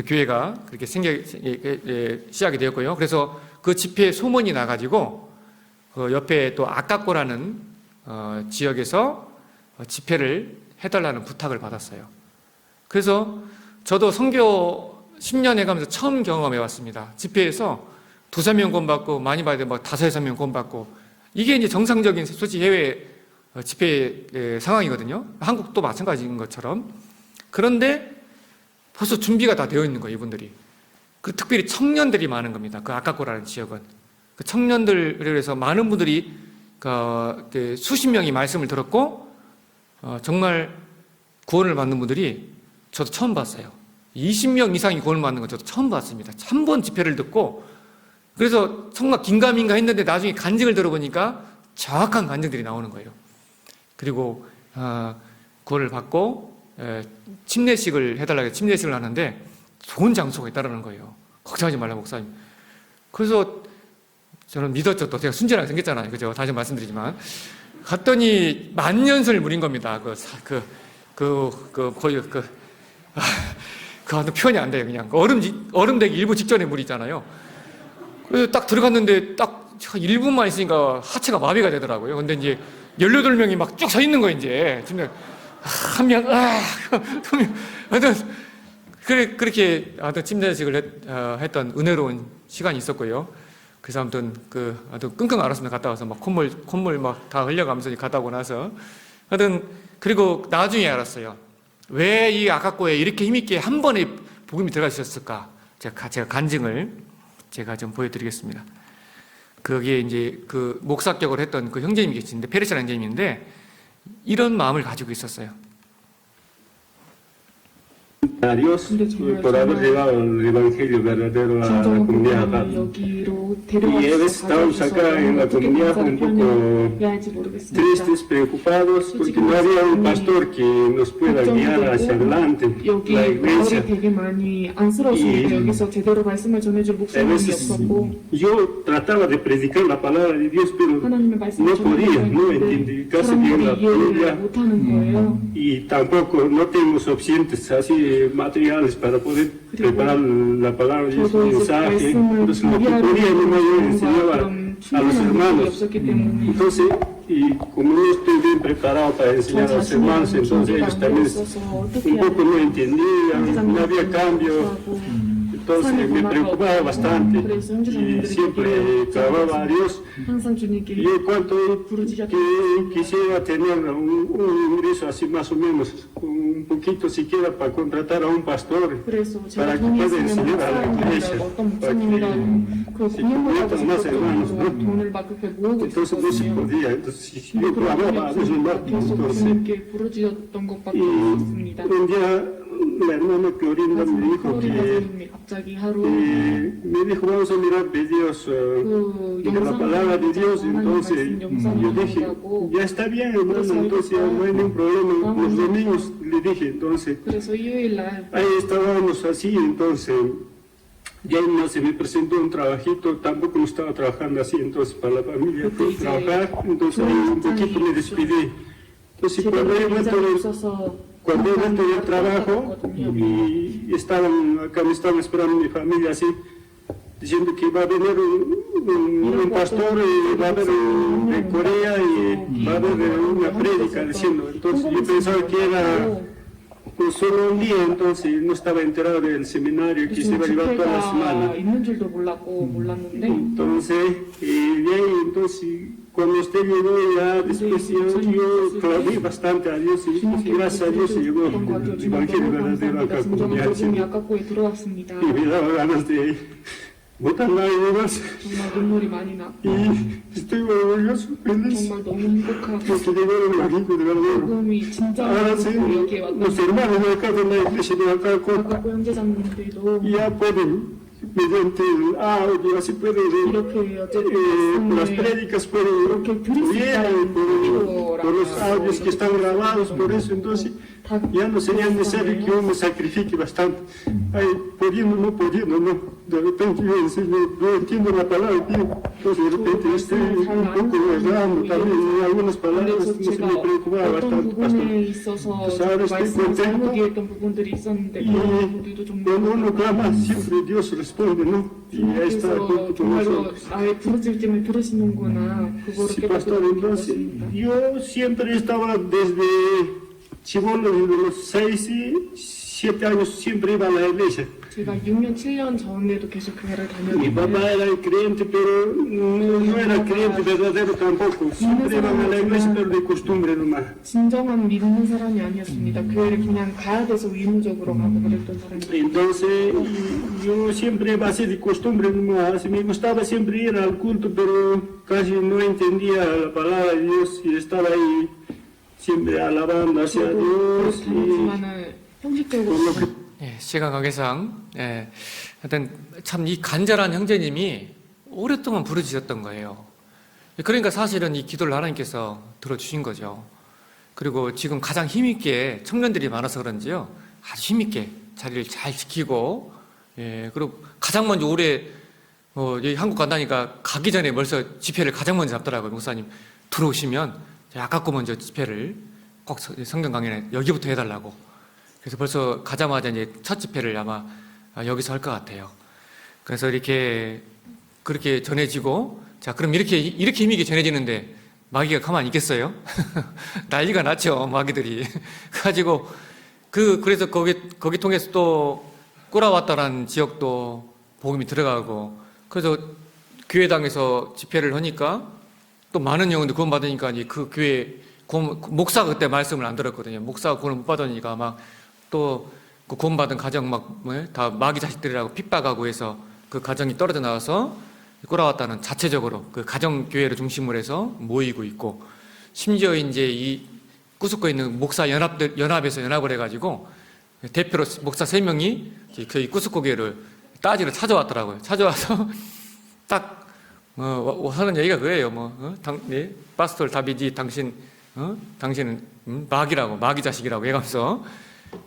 Speaker 1: 교회가 그렇게 시작이 되었고요. 그래서 그 집회에 소문이 나가지고 그 옆에 또 아까꼬라는 지역에서 집회를 해달라는 부탁을 받았어요. 그래서 저도 선교 10년 해가면서 처음 경험해 왔습니다. 집회에서 2-3명 구원받고 많이 봐야 돼 5-6명 구원받고 이게 이제 정상적인 솔직히 해외 집회 상황이거든요. 한국도 마찬가지인 것처럼. 그런데 벌써 준비가 다 되어 있는 거예요, 이분들이. 특별히 청년들이 많은 겁니다. 그 아까꼬라는 지역은. 그 청년들을 해서 많은 분들이 수십 명이 말씀을 들었고 정말 구원을 받는 분들이 저도 처음 봤어요. 20명 이상이 구원을 받는 건 저도 처음 봤습니다. 한 번 집회를 듣고 그래서 정말 긴가민가 했는데 나중에 간증을 들어보니까 정확한 간증들이 나오는 거예요. 그리고 구원을 받고 침례식을 해달라고 해서 침례식을 하는데 좋은 장소가 있다는 거예요. 걱정하지 말라 목사님. 그래서 저는 믿었죠. 또 제가 순진하게 생겼잖아요. 그죠? 다시 말씀드리지만 갔더니 만년설 물인 겁니다. 완전 표현이 안 돼요. 그냥 얼음 되기 일부 직전에 물이 있잖아요. 그래서 딱 들어갔는데 딱 저 1분만 있으니까 하체가 마비가 되더라고요. 근데 이제 18명이 막 쭉 서 있는 거예요, 이제. 진짜 한 명, 두 명. 하여튼, 그렇게 하여튼 침대식을 했던 은혜로운 시간이 있었고요. 그래서 아무튼 아무튼 끙끙 앓았습니다. 갔다 와서 막 콧물 막 다 흘려가면서 갔다 오고 나서. 하여튼, 그리고 나중에 알았어요. 왜 이 아카코에 이렇게 힘있게 한 번에 복음이 들어가셨을까? 제가 간증을 제가 좀 보여드리겠습니다. 거기에 이제 그 목사격을 했던 그 형제님이 계시는데, 페르시아 형제님인데, 이런 마음을 가지고 있었어요.
Speaker 4: A Dios por haber llevado el Evangelio verdadero a la comunidad acá. Y a veces estábamos acá en la comunidad un poco tristes, preocupados, porque no había un pastor que nos pueda guiar hacia adelante, la iglesia. Y a veces yo trataba de predicar la palabra de Dios, pero no podía, no entendí casi bien la Biblia. Y tampoco no tengo suficientes así materiales para poder preparar la palabra de Dios, el mensaje. Entonces lo que podía yo enseñaba a los hermanos. Entonces, y como no estoy bien preparado para enseñar a los hermanos, entonces ellos también un poco no entendían, no había cambio. Entonces me preocupaba bastante y siempre clamaba a Dios. Y en cuanto que quisiera tener un ingreso así más o menos, un poquito siquiera para contratar a un pastor para que pueda enseñar a la iglesia, para que se conviertan más hermanos, ¿no? Entonces no se podía, entonces yo clamaba a Dios un rato, entonces, y un día la hermana Clorinda me dijo me dijo vamos a mirar videos de la palabra de Dios. Entonces yo dije ya está bien hermano, entonces no hay ningún problema, los domingos le dije. Entonces ahí estábamos así. Entonces ya no se me presentó un trabajito, tampoco no estaba trabajando así, entonces para la familia fui a trabajar. Entonces ahí un poquito me despedí. Entonces cuando yo vuelto del trabajo y me estaban esperando mi familia así, diciendo que va a venir un pastor, va a haber de Corea y va a haber una prédica diciendo. Entonces yo pensaba que era solo un día, entonces no estaba enterado del seminario que se iba a llevar toda la semana. Entonces, entonces cuando usted llegó ya después yo clamé bastante a Dios y gracias a Dios llegó el Evangelio verdadero acá como me ha sido. Y me daba ganas de botar lágrimas y estoy orgulloso, feliz porque llegó el Evangelio de verdadero. Ahora sí, los hermanos de acá de la iglesia de acá ya pueden mediante el audio, así puede por las prédicas, por los audios que están grabados, por eso entonces ya no sería necesario que yo me sacrifique bastante. Ay, pudiendo, no. De repente yo no entiendo la palabra, entonces de repente estoy un poco errando también en algunas palabras, entonces me preocupaba bastante, pastor. Entonces ahora estoy contento y cuando uno clama siempre Dios responde, ¿no? Y ahí está junto con nosotros. Sí, pastor, entonces yo siempre estaba desde chibolo, desde los 6 y 7 años siempre iba a la iglesia.
Speaker 5: 제가 6년, 7년 전에도 계속 교회를
Speaker 4: Mi
Speaker 5: 다녔는데
Speaker 4: papá era creyente, pero no era creyente verdadero tampoco. Siempre iba a la iglesia, pero de costumbre nomás.
Speaker 5: 진정한 믿는 사람이 아니었습니다. 교회를 그냥 가야 돼서 의무적으로 가고 그랬던 사람이에요.
Speaker 4: Entonces yo siempre iba así de costumbre nomás. Me gustaba siempre ir al culto, pero casi no entendía la palabra de Dios y estaba ahí siempre alabando hacia Dios.
Speaker 5: 그렇지만은 형식적으로
Speaker 1: 예, 시간 관계상, 하여튼 참 이 간절한 형제님이 오랫동안 부르짖었던 거예요. 그러니까 사실은 이 기도를 하나님께서 들어주신 거죠. 그리고 지금 가장 힘있게 청년들이 많아서 그런지요, 아주 힘있게 자리를 잘 지키고, 그리고 가장 먼저 올해 여기 한국 간다니까 가기 전에 벌써 집회를 가장 먼저 잡더라고요. 목사님 들어오시면 아깝고 먼저 집회를 꼭 성경 강연에 여기부터 해달라고. 그래서 벌써 가자마자 이제 첫 집회를 아마 여기서 할 것 같아요. 그래서 이렇게 그렇게 전해지고 자, 그럼 이렇게 힘있게 전해지는데 마귀가 가만히 있겠어요? 난리가 났죠, 마귀들이. 가지고, 그래서 거기 통해서 또 꼬라왔다라는 지역도 복음이 들어가고, 그래서 교회당에서 집회를 하니까 또 많은 영혼들 구원 받으니까 그 교회, 목사가 그때 말씀을 안 들었거든요. 목사가 구원을 못 받으니까 막 또 그 구원받은 가정 다 마귀 자식들이라고 핍박하고 해서 그 가정이 떨어져 나와서 꼬라왔다는 자체적으로 그 가정교회를 중심으로 해서 모이고 있고, 심지어 이제 이 꾸스코 있는 목사 연합에서 연합을 해가지고 대표로 목사 3명이 그 꾸스코 교회를 따지러 찾아왔더라고요. 찾아와서 딱, 하는 얘기가 그거예요. 파스톨 다비디, 당신은 마귀라고, 마귀 자식이라고 해가면서,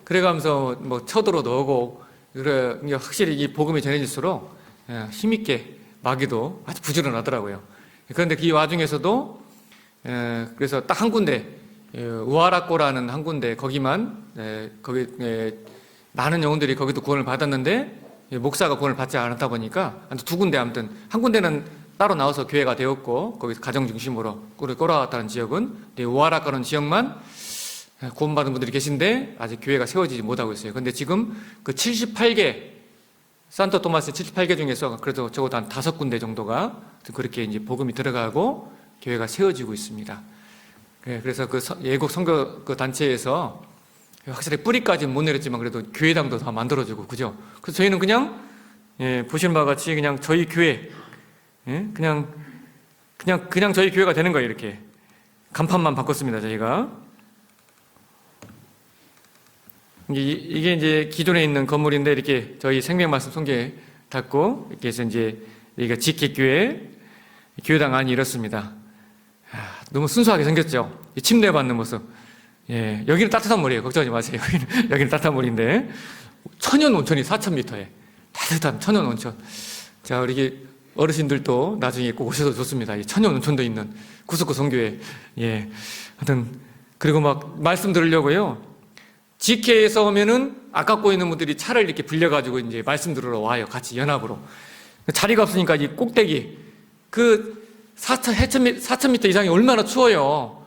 Speaker 1: 그래가면서 쳐들어 넣고, 그래, 확실히 이 복음이 전해질수록 힘있게 마귀도 아주 부지런하더라고요. 그런데 그 와중에서도 그래서 딱 한 군데, 우아라코라는 한 군데, 거기만 거기 많은 영혼들이 거기도 구원을 받았는데 목사가 구원을 받지 않았다 보니까 두 군데, 아무튼 한 군데는 따로 나와서 교회가 되었고 거기서 가정 중심으로 꼬라왔다는 지역은, 우아라코라는 지역만 구원받은 분들이 계신데 아직 교회가 세워지지 못하고 있어요. 그런데 지금 그 78개 산토 토마스 78개 중에서 그래도 적어도 한 5군데 정도가 그렇게 이제 복음이 들어가고 교회가 세워지고 있습니다. 그래서 그 예국 선교 그 단체에서 확실히 뿌리까지는 못 내렸지만 그래도 교회당도 다 만들어주고, 그죠? 그래서 저희는 그냥, 보시는 바와 같이 그냥 저희 교회, 그냥 저희 교회가 되는 거예요, 이렇게. 간판만 바꿨습니다, 저희가. 이게 이제 기존에 있는 건물인데 이렇게 저희 생명말씀 성경에 닫고 이렇게 해서 이제 여기가 직계교회 교회당 안이 이렇습니다. 너무 순수하게 생겼죠. 이 침대 받는 모습. 여기는 따뜻한 물이에요. 걱정하지 마세요. 여기는 따뜻한 물인데 천연 온천이 4,000m에 따뜻한 천연 온천. 자, 우리 어르신들도 나중에 꼭 오셔도 좋습니다. 이 천연 온천도 있는 구스코 성교회. 하여튼 그리고 막 말씀 들으려고요. 직회에서 오면은 아깝고 있는 분들이 차를 이렇게 빌려가지고 이제 말씀 들으러 와요. 같이 연합으로. 자리가 없으니까 이 꼭대기, 그 4,000m 이상이 얼마나 추워요.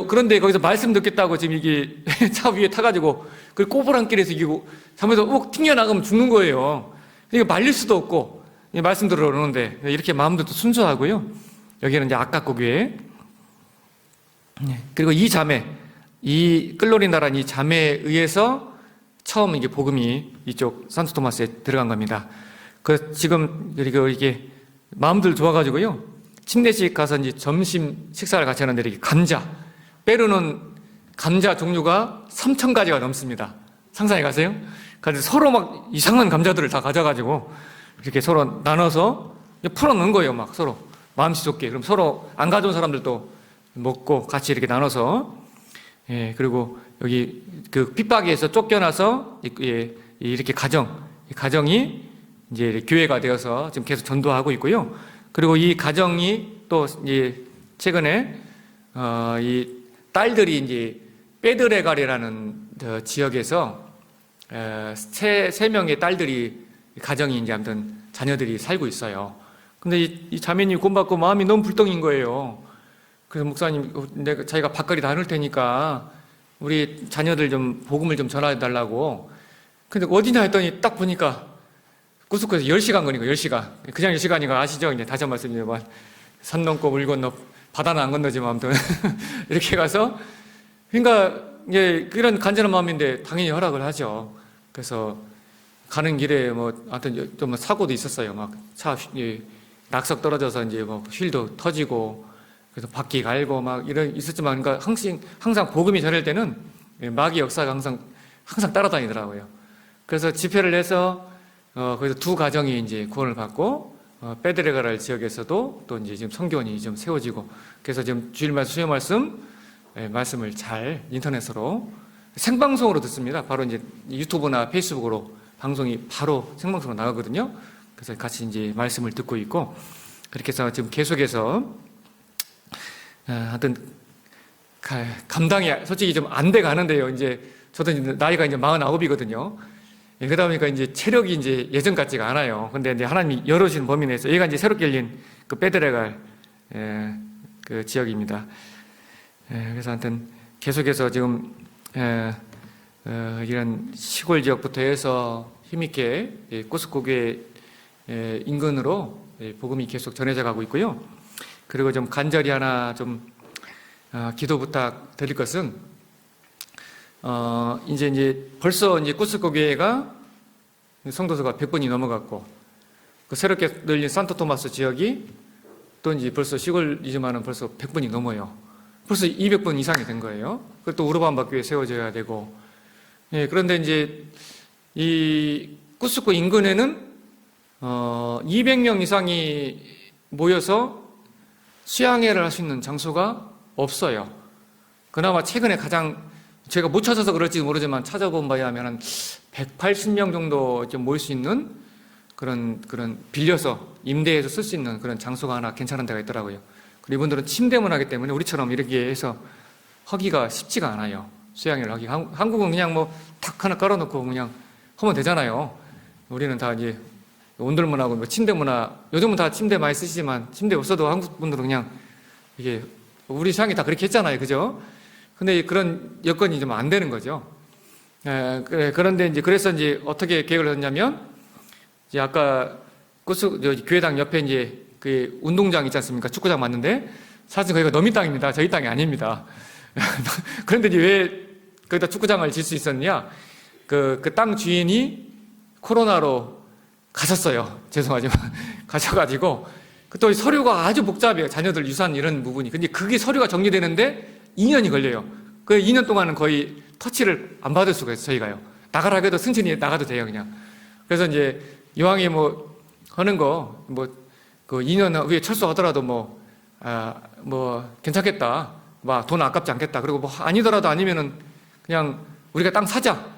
Speaker 1: 그런데 거기서 말씀 듣겠다고 지금 이게 차 위에 타가지고 그 꼬부랑길에서 이기고 잠에서 욱 튕겨나가면 죽는 거예요. 이거 말릴 수도 없고 말씀 들으러 오는데 이렇게 마음도 순수하고요. 여기는 이제 아깝고 교회. 그리고 이 자매, 이 끌로린다라는 이 자매에 의해서 처음 이게 복음이 이쪽 산토 토마스에 들어간 겁니다. 그 지금 그리고 이게 마음들 좋아가지고요. 침례식 가서 이제 점심 식사를 같이 하는데 이렇게 페루는 감자 종류가 3,000가지가 넘습니다. 상상해 가세요? 그래서 서로 막 이상한 감자들을 다 가져가지고 이렇게 서로 나눠서 풀어 넣은 거예요. 막 서로 마음씨 좋게. 그럼 서로 안 가져온 사람들도 먹고 같이 이렇게 나눠서. 그리고 여기 그 핍박에서 쫓겨나서 이렇게 가정이 이제 교회가 되어서 지금 계속 전도하고 있고요. 그리고 이 가정이 또 이제 최근에 이 딸들이 이제 페드레갈이라는 지역에서 세 명의 딸들이 가정이 이제 아무튼 자녀들이 살고 있어요. 근데 이 자매님이 구원받고 마음이 너무 불덩인 거예요. 그래서 목사님, 자기가 밥거리 다 해놓을 테니까 우리 자녀들 좀 복음을 좀 전화해달라고. 근데 어디냐 했더니 딱 보니까 구스코에서 10시간 거니까 10시간. 그냥 10시간인 거 아시죠? 이제 다시 한 번 말씀드리면 산 넘고 물 건너 바다는 안 건너지만 아무튼 이렇게 가서, 그러니까 이제 그런 간절한 마음인데 당연히 허락을 하죠. 그래서 가는 길에 하여튼 좀 사고도 있었어요. 막 차 낙석 떨어져서 이제 휠도 터지고 그래서 바퀴 갈고 막 있었지만, 그러니까 항상 복음이 전할 때는 마귀 역사가 항상 따라다니더라고요. 그래서 집회를 해서 거기서 두 가정이 이제 구원을 받고 페드레가랄 지역에서도 또 이제 지금 성교원이 좀 세워지고, 그래서 지금 주일 말씀, 수요 말씀을 잘 인터넷으로 생방송으로 듣습니다. 바로 이제 유튜브나 페이스북으로 방송이 바로 생방송으로 나가거든요. 그래서 같이 이제 말씀을 듣고 있고, 그렇게 해서 지금 계속해서 하여튼 감당이 솔직히 좀 안 돼 가는데요. 이제 저도 이제 나이가 이제 49이거든요. 그러다 보니까 이제 체력이 이제 예전 같지가 않아요. 근데 이제 하나님이 열어주신 범위 내에서 얘가 이제 새롭게 열린 그 페드레갈 그 지역입니다. 그래서 하여튼 계속해서 지금 이런 시골 지역부터 해서 힘있게 꾸스코 교회 인근으로 복음이 계속 전해져 가고 있고요. 그리고 좀 간절히 하나 좀 기도 부탁드릴 것은 이제 벌써 이제 꾸스코 교회가 성도수가 100번이 넘어갔고 그 새롭게 늘린 산토토마스 지역이 또 이제 벌써 시골이지만은 벌써 100번이 넘어요. 벌써 200번 이상이 된 거예요. 그리고 또 우르반바 교회 세워져야 되고 그런데 이제 이 꾸스코 인근에는 200명 이상이 모여서 수양회를 할 수 있는 장소가 없어요. 그나마 최근에 가장 제가 못 찾아서 그럴지 모르지만 찾아본 바에 하면 한 180명 정도 좀 모일 수 있는 그런 빌려서 임대해서 쓸 수 있는 그런 장소가 하나 괜찮은 데가 있더라고요. 그리고 이분들은 침대문 하기 때문에 우리처럼 이렇게 해서 하기가 쉽지가 않아요. 수양회를 하기. 한국은 그냥 뭐 탁 하나 깔아놓고 그냥 하면 되잖아요. 우리는 다 이제 온돌문하고 뭐 침대문화, 요즘은 다 침대 많이 쓰시지만 침대 없어도 한국 분들은 그냥 이게 우리 수양회 다 그렇게 했잖아요. 그죠? 근데 그런 여건이 좀 안 되는 거죠. 그런데 이제 그래서 이제 어떻게 계획을 했냐면 이제 아까 교회당 옆에 이제 그 운동장 있지 않습니까? 축구장 맞는데 사실 거기가 너미 땅입니다. 저희 땅이 아닙니다. 그런데 이제 왜 거기다 축구장을 질 수 있었냐? 그 땅 주인이 코로나로 가셨어요. 죄송하지만 가셔가지고 또 서류가 아주 복잡해요. 자녀들 유산 이런 부분이. 근데 그게 서류가 정리되는데 2년이 걸려요. 그 2년 동안은 거의 터치를 안 받을 수가 있어요. 저희가요. 나가라 해도 승진이 나가도 돼요. 그냥. 그래서 이제 이왕에 뭐 하는 거 뭐 그 2년 후에 철수하더라도 뭐 괜찮겠다. 돈 아깝지 않겠다. 그리고 뭐 아니더라도 아니면은 그냥 우리가 땅 사자.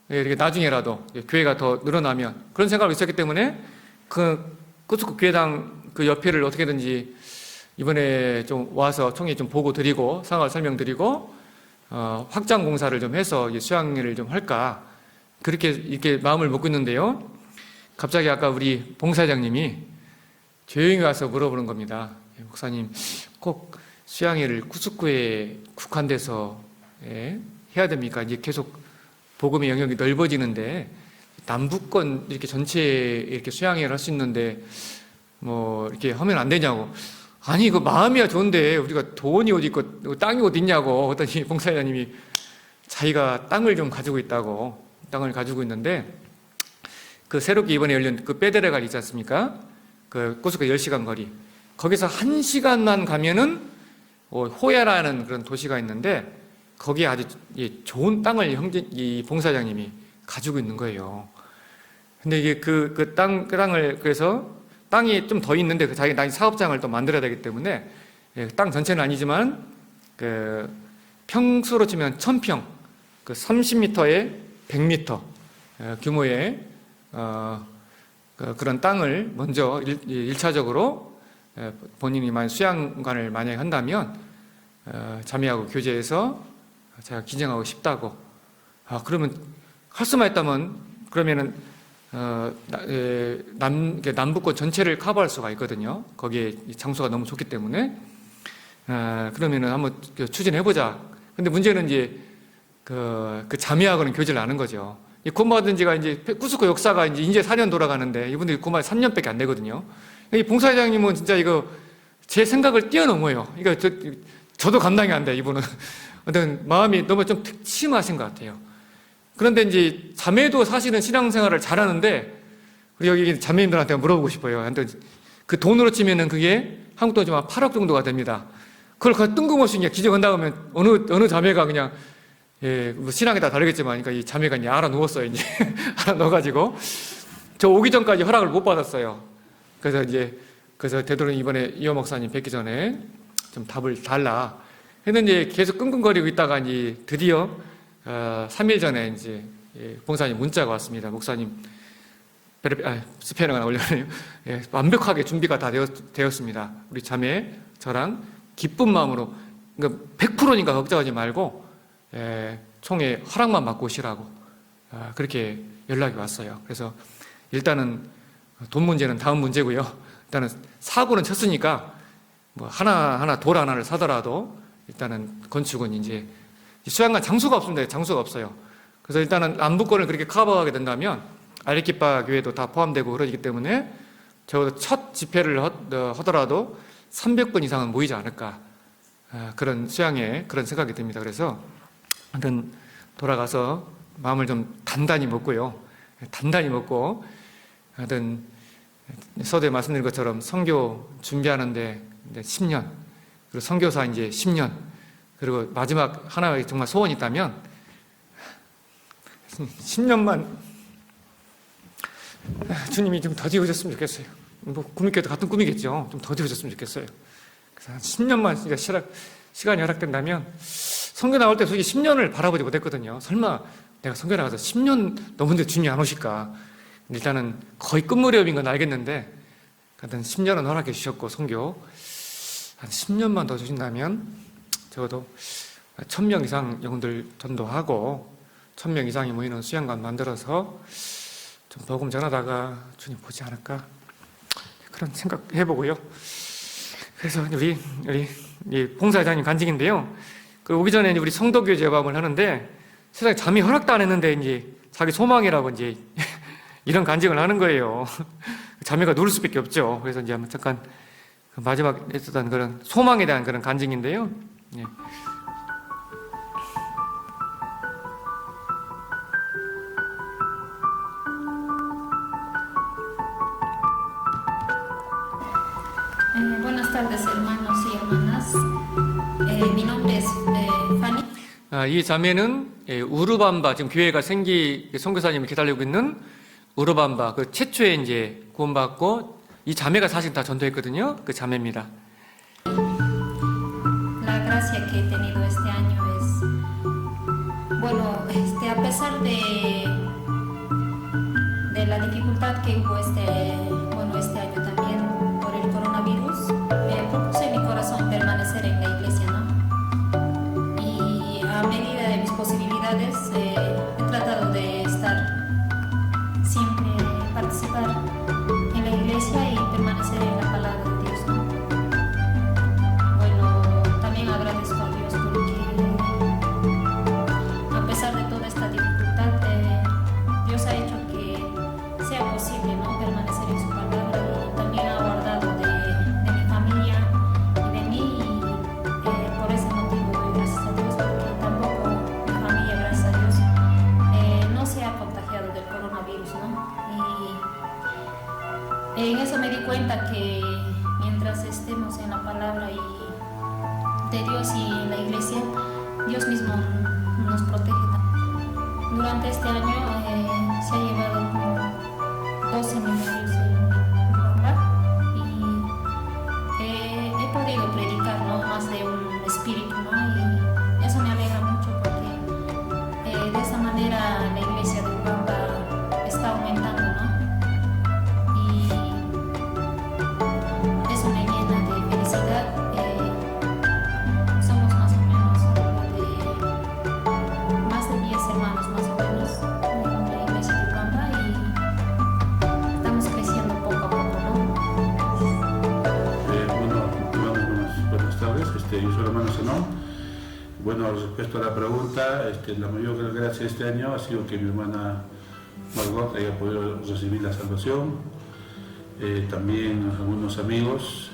Speaker 1: 이렇게 나중에라도 교회가 더 늘어나면 그런 생각을 있었기 때문에 그 꾸스코 교회당 그 옆에를 어떻게든지 이번에 좀 와서 총회 좀 보고 드리고 상황을 설명드리고 확장 공사를 좀 해서 수양회를 좀 할까 그렇게 이렇게 마음을 먹고 있는데요. 갑자기 아까 우리 봉사장님이 조용히 와서 물어보는 겁니다. 목사님 꼭 수양회를 꾸스코에 국한돼서 해야 됩니까? 이제 계속 복음의 영역이 넓어지는데 남북권 이렇게 전체에 이렇게 수양회를 할 수 있는데 뭐 이렇게 하면 안 되냐고. 아니 그 마음이야 좋은데 우리가 돈이 어디 있고 땅이 어디 있냐고 했더니 봉사장님이 자기가 땅을 좀 가지고 있다고. 땅을 가지고 있는데 그 새롭게 이번에 열린 그 페드레갈 있지 않습니까? 그 꾸스코 10시간 거리 거기서 1시간만 가면은 호야라는 그런 도시가 있는데 거기에 아주 좋은 땅을 이 봉사장님이 가지고 있는 거예요. 근데 이게 그 땅을 그래서 땅이 좀 더 있는데 자기 사업장을 또 만들어야 되기 때문에 땅 전체는 아니지만 그 평수로 치면 1000평, 그 30m에 100m 규모의 그런 땅을 먼저 1차적으로 본인이 만약 수양관을 만약에 한다면 자매하고 교제해서 제가 기증하고 싶다고. 그러면 할 수만 있다면 그러면은 남북권 전체를 커버할 수가 있거든요. 거기에 장소가 너무 좋기 때문에 그러면은 한번 추진해보자. 근데 문제는 이제 그 자매하고는 교제를 안 한 거죠. 이 구원받은 지가 이제 꾸스코 역사가 이제 4년 돌아가는데 이분들이 구원받은 3년밖에 안 되거든요. 이 봉사장님은 진짜 이거 제 생각을 뛰어넘어요. 이거 저도 감당이 안 돼, 이분은. 어떤 마음이 너무 좀 특심하신 것 같아요. 그런데 이제 자매도 사실은 신앙생활을 잘하는데 우리 여기 자매님들한테 물어보고 싶어요. 그 돈으로 치면은 그게 한국 돈 좀 한 8억 정도가 됩니다. 그걸 뜬금없이 그냥 기증한다고 하면 어느 자매가 그냥 뭐 신앙이 다 다르겠지만 그러니까 이 자매가 이제 알아 누웠어요. 이제 알아 넣어가지고 저 오기 전까지 허락을 못 받았어요. 그래서 되도록 이번에 이호 목사님 뵙기 전에 좀 답을 달라 했는데 계속 끙끙거리고 있다가 이제 드디어 3일 전에 이제 봉사님 문자가 왔습니다. 목사님 스페인어가 하나 올려네요. 완벽하게 준비가 다 되었습니다. 우리 자매 저랑 기쁜 마음으로 그러니까 100%니까 걱정하지 말고 총회 허락만 받고 오시라고 그렇게 연락이 왔어요. 그래서 일단은 돈 문제는 다음 문제고요. 일단은 사고는 쳤으니까 뭐 하나 돌 하나를 사더라도 일단은 건축은 이제 수양관 장소가 없습니다. 장소가 없어요. 그래서 일단은 남부권을 그렇게 커버하게 된다면 아레키파 교회도 다 포함되고 그러기 때문에 적어도 첫 집회를 하더라도 300번 이상은 모이지 않을까, 그런 수양의 그런 생각이 듭니다. 그래서 하여튼 돌아가서 마음을 좀 단단히 먹고요. 단단히 먹고 하여튼 서두에 말씀드린 것처럼 선교 준비하는데 이제 10년, 그리고 선교사 이제 10년, 그리고 마지막 하나의 정말 소원이 있다면 10년만 주님이 좀 더 지어줬으면 좋겠어요. 뭐 구미교도 같은 꿈이겠죠. 좀 더 지어줬으면 좋겠어요. 그래서 한 10년만 진짜 시간이 허락된다면, 선교 나올 때 솔직히 10년을 바라보지 못했거든요. 설마 내가 선교 나가서 10년 넘은데 주님이 안 오실까? 일단은 거의 끝무렵인 건 알겠는데, 하여튼 10년은 허락해 주셨고, 선교 한 10년만 더 주신다면 적어도 1000명 이상 영혼들 전도하고 1000명 이상이 모이는 수양관 만들어서 좀 복음 전하다가 주님 보지 않을까, 그런 생각 해보고요. 그래서 우리 봉사회장님 간증인데요. 그 오기 전에 우리 성도교회 제밥을 하는데 세상에 잠이 허락도 안 했는데 이제 자기 소망이라고 이제 이런 간증을 하는 거예요. 자매가 누울 수밖에 없죠. 그래서 이제 한번 잠깐 그 마지막 했었던 그런 소망에 대한 그런 간증인데요. 예.
Speaker 6: Buenas tardes, hermanos y hermanas. Mi nombre es Fanny.
Speaker 1: 이 자매는 우르밤바, 지금 교회가 선교사님을 기다리고 있는 우르밤바, 그 최초에 이제 구원받고, 이 자매가 사실 다 전도했거든요. 그 자매입니다.
Speaker 6: La gracia que he tenido este año es, bueno, a pesar de la dificultad que hubo este año también por el coronavirus, propuse en mi corazón permanecer en la iglesia, ¿no? Y a medida de mis posibilidades he tratado de siempre participar en la iglesia y permanecer en la palabra de Dios, ¿no? Bueno, también agradezco a Dios porque a pesar de toda esta dificultad, Dios ha hecho que sea posible, ¿no?, permanecer en su palabra, y también ha guardado de mi familia y de mí, y por ese motivo doy gracias a Dios, porque tampoco mi familia, gracias a Dios, no se ha contagiado del coronavirus, ¿no? Y en eso me di cuenta que mientras estemos en la palabra de Dios y en la iglesia, Dios mismo nos protege. Durante este año se ha llevado como 2 seminarios en Europa y he podido predicar, ¿no?, más de un espíritu, ¿no? Y eso me alegra mucho porque de esa manera la iglesia de Uganda está aumentando, ¿no? Y eso me llena de felicidad. Somos más o menos más de 10 hermanos más o menos en la iglesia de Uganda, y estamos creciendo poco a poco, ¿no?
Speaker 7: Buenas tardes, yo soy el hermano Zenón. Bueno, respecto a la pregunta, la mayor gracia este año ha sido que mi hermana Margot haya podido recibir la salvación. También algunos amigos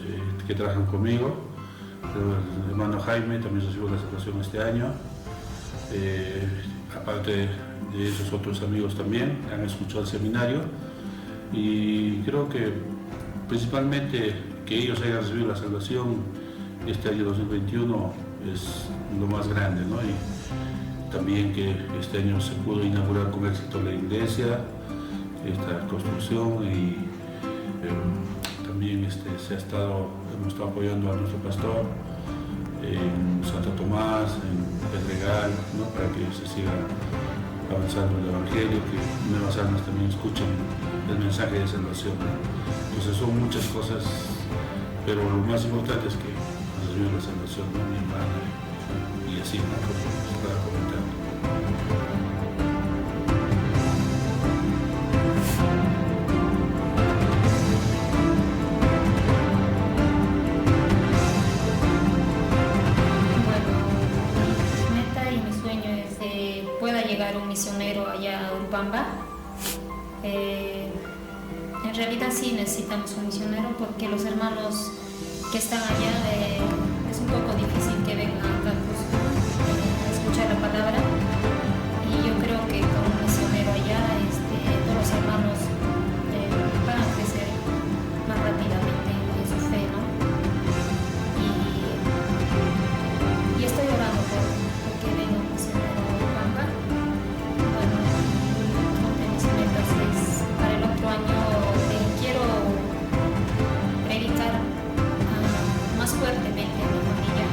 Speaker 7: que trabajan conmigo, el hermano Jaime también recibió la salvación este año. Aparte de esos otros amigos también han escuchado el seminario, y creo que principalmente que ellos hayan recibido la salvación este año 2021 es lo más grande, ¿no? Y también que este año se pudo inaugurar con éxito la iglesia, esta construcción, y también hemos estado apoyando a nuestro pastor en Santo Tomás, en Pedregal, ¿no?, para que se siga avanzando el Evangelio, que nuevas almas también escuchen el mensaje de salvación, ¿no? Entonces son muchas cosas, pero lo más importante es que recibió la salvación, ¿no?, mi hermana, y así, ¿no?, como se estaba comentando.
Speaker 6: Urubamba. En realidad sí necesitamos un misionero porque los hermanos que están allá es un poco difícil que vengan acá a escuchar la palabra, y yo creo que con un misionero allá todos los hermanos van a crecer más rápidamente en su fe, ¿no? Y estoy orando por que venga un misionero a Urubamba. Bueno, una de mis metas es para el otro año quiero predicar más fuertemente a mi familia,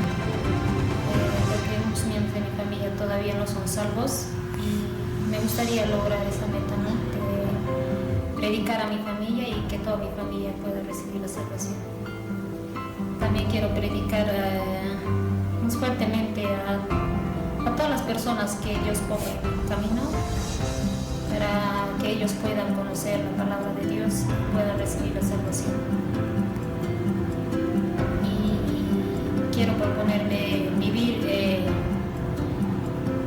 Speaker 6: porque muchos miembros de mi familia todavía no son salvos, y me gustaría lograr esa meta, ¿no? De predicar a mi familia y que toda mi familia pueda recibir la salvación. También quiero predicar más fuertemente a todas las personas que Dios pone en mi camino, para que ellos puedan conocer la palabra de Dios y puedan recibir la salvación. Y quiero proponerme vivir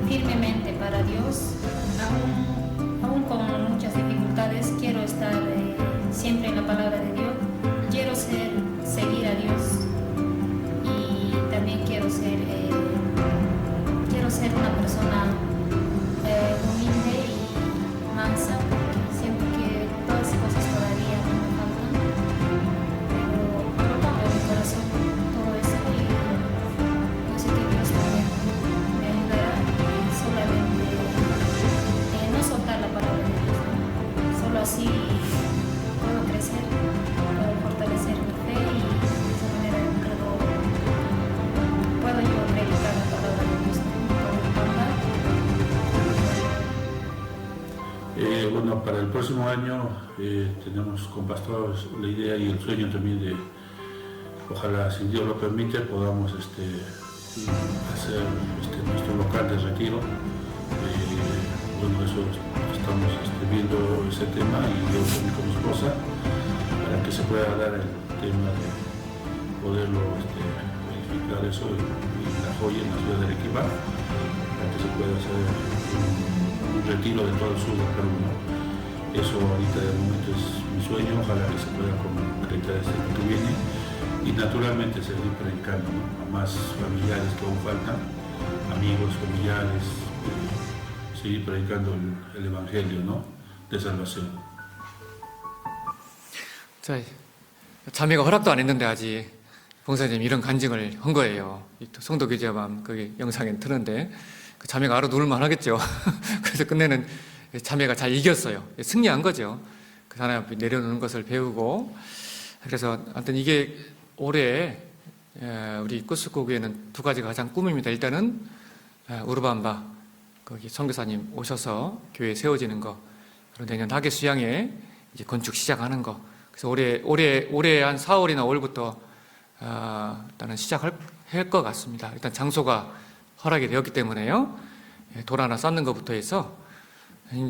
Speaker 6: firmemente para Dios, aún con muchas dificultades. Quiero estar siempre en la palabra de Dios. Quiero seguir a Dios, y también quiero ser una persona humilde y mansa, porque siento que todas las cosas todavía no me faltan, pero pongo en mi corazón todo eso, y yo sé que Dios también me ayudará, y solamente no soltar la palabra de Dios, ¿no? Solo así puedo crecer, puedo fortalecer mi fe, y de esa manera puedo yo predicar la palabra de Dios, ¿no?
Speaker 7: Bueno, para el próximo año tenemos con Pastor la idea y el sueño también de, ojalá, si Dios lo permite, podamos hacer nuestro local de retiro. Bueno, eso estamos viendo ese tema, y yo también con mi esposa, para que se pueda dar el tema de poderlo verificar eso en La Joya, en la ciudad de Arequipa, para que se pueda hacer un retiro de todo el sur del Perú, ¿no? Eso ahorita de momento es mi sueño, ojalá que se pueda concretar este año que viene, y naturalmente seguir predicando, ¿no? A más familiares que aún faltan, amigos, familiares, seguir predicando el Evangelio, ¿no? De salvación.
Speaker 1: 자, 자매가 허락도 안 했는데 아직 봉사님 이런 간증을 한 거예요. 또 성도 교제밤 거기 영상에 트는데 그 자매가 알아 누를만 하겠죠. 그래서 끝내는 자매가 잘 이겼어요. 승리한 거죠. 그 하나님 앞에 내려놓는 것을 배우고. 그래서 하여튼 이게 올해 우리 꾸스코교회는 두 가지가 가장 꿈입니다. 일단은 우르밤바 거기 선교사님 오셔서 교회 세워지는 거, 그리고 내년 학예 수양회 이제 건축 시작하는 거. 그래서 올해 한 4월이나 5월부터 일단은 시작할 것 같습니다. 일단 장소가 허락이 되었기 때문에요. 돌 하나 쌓는 것부터 해서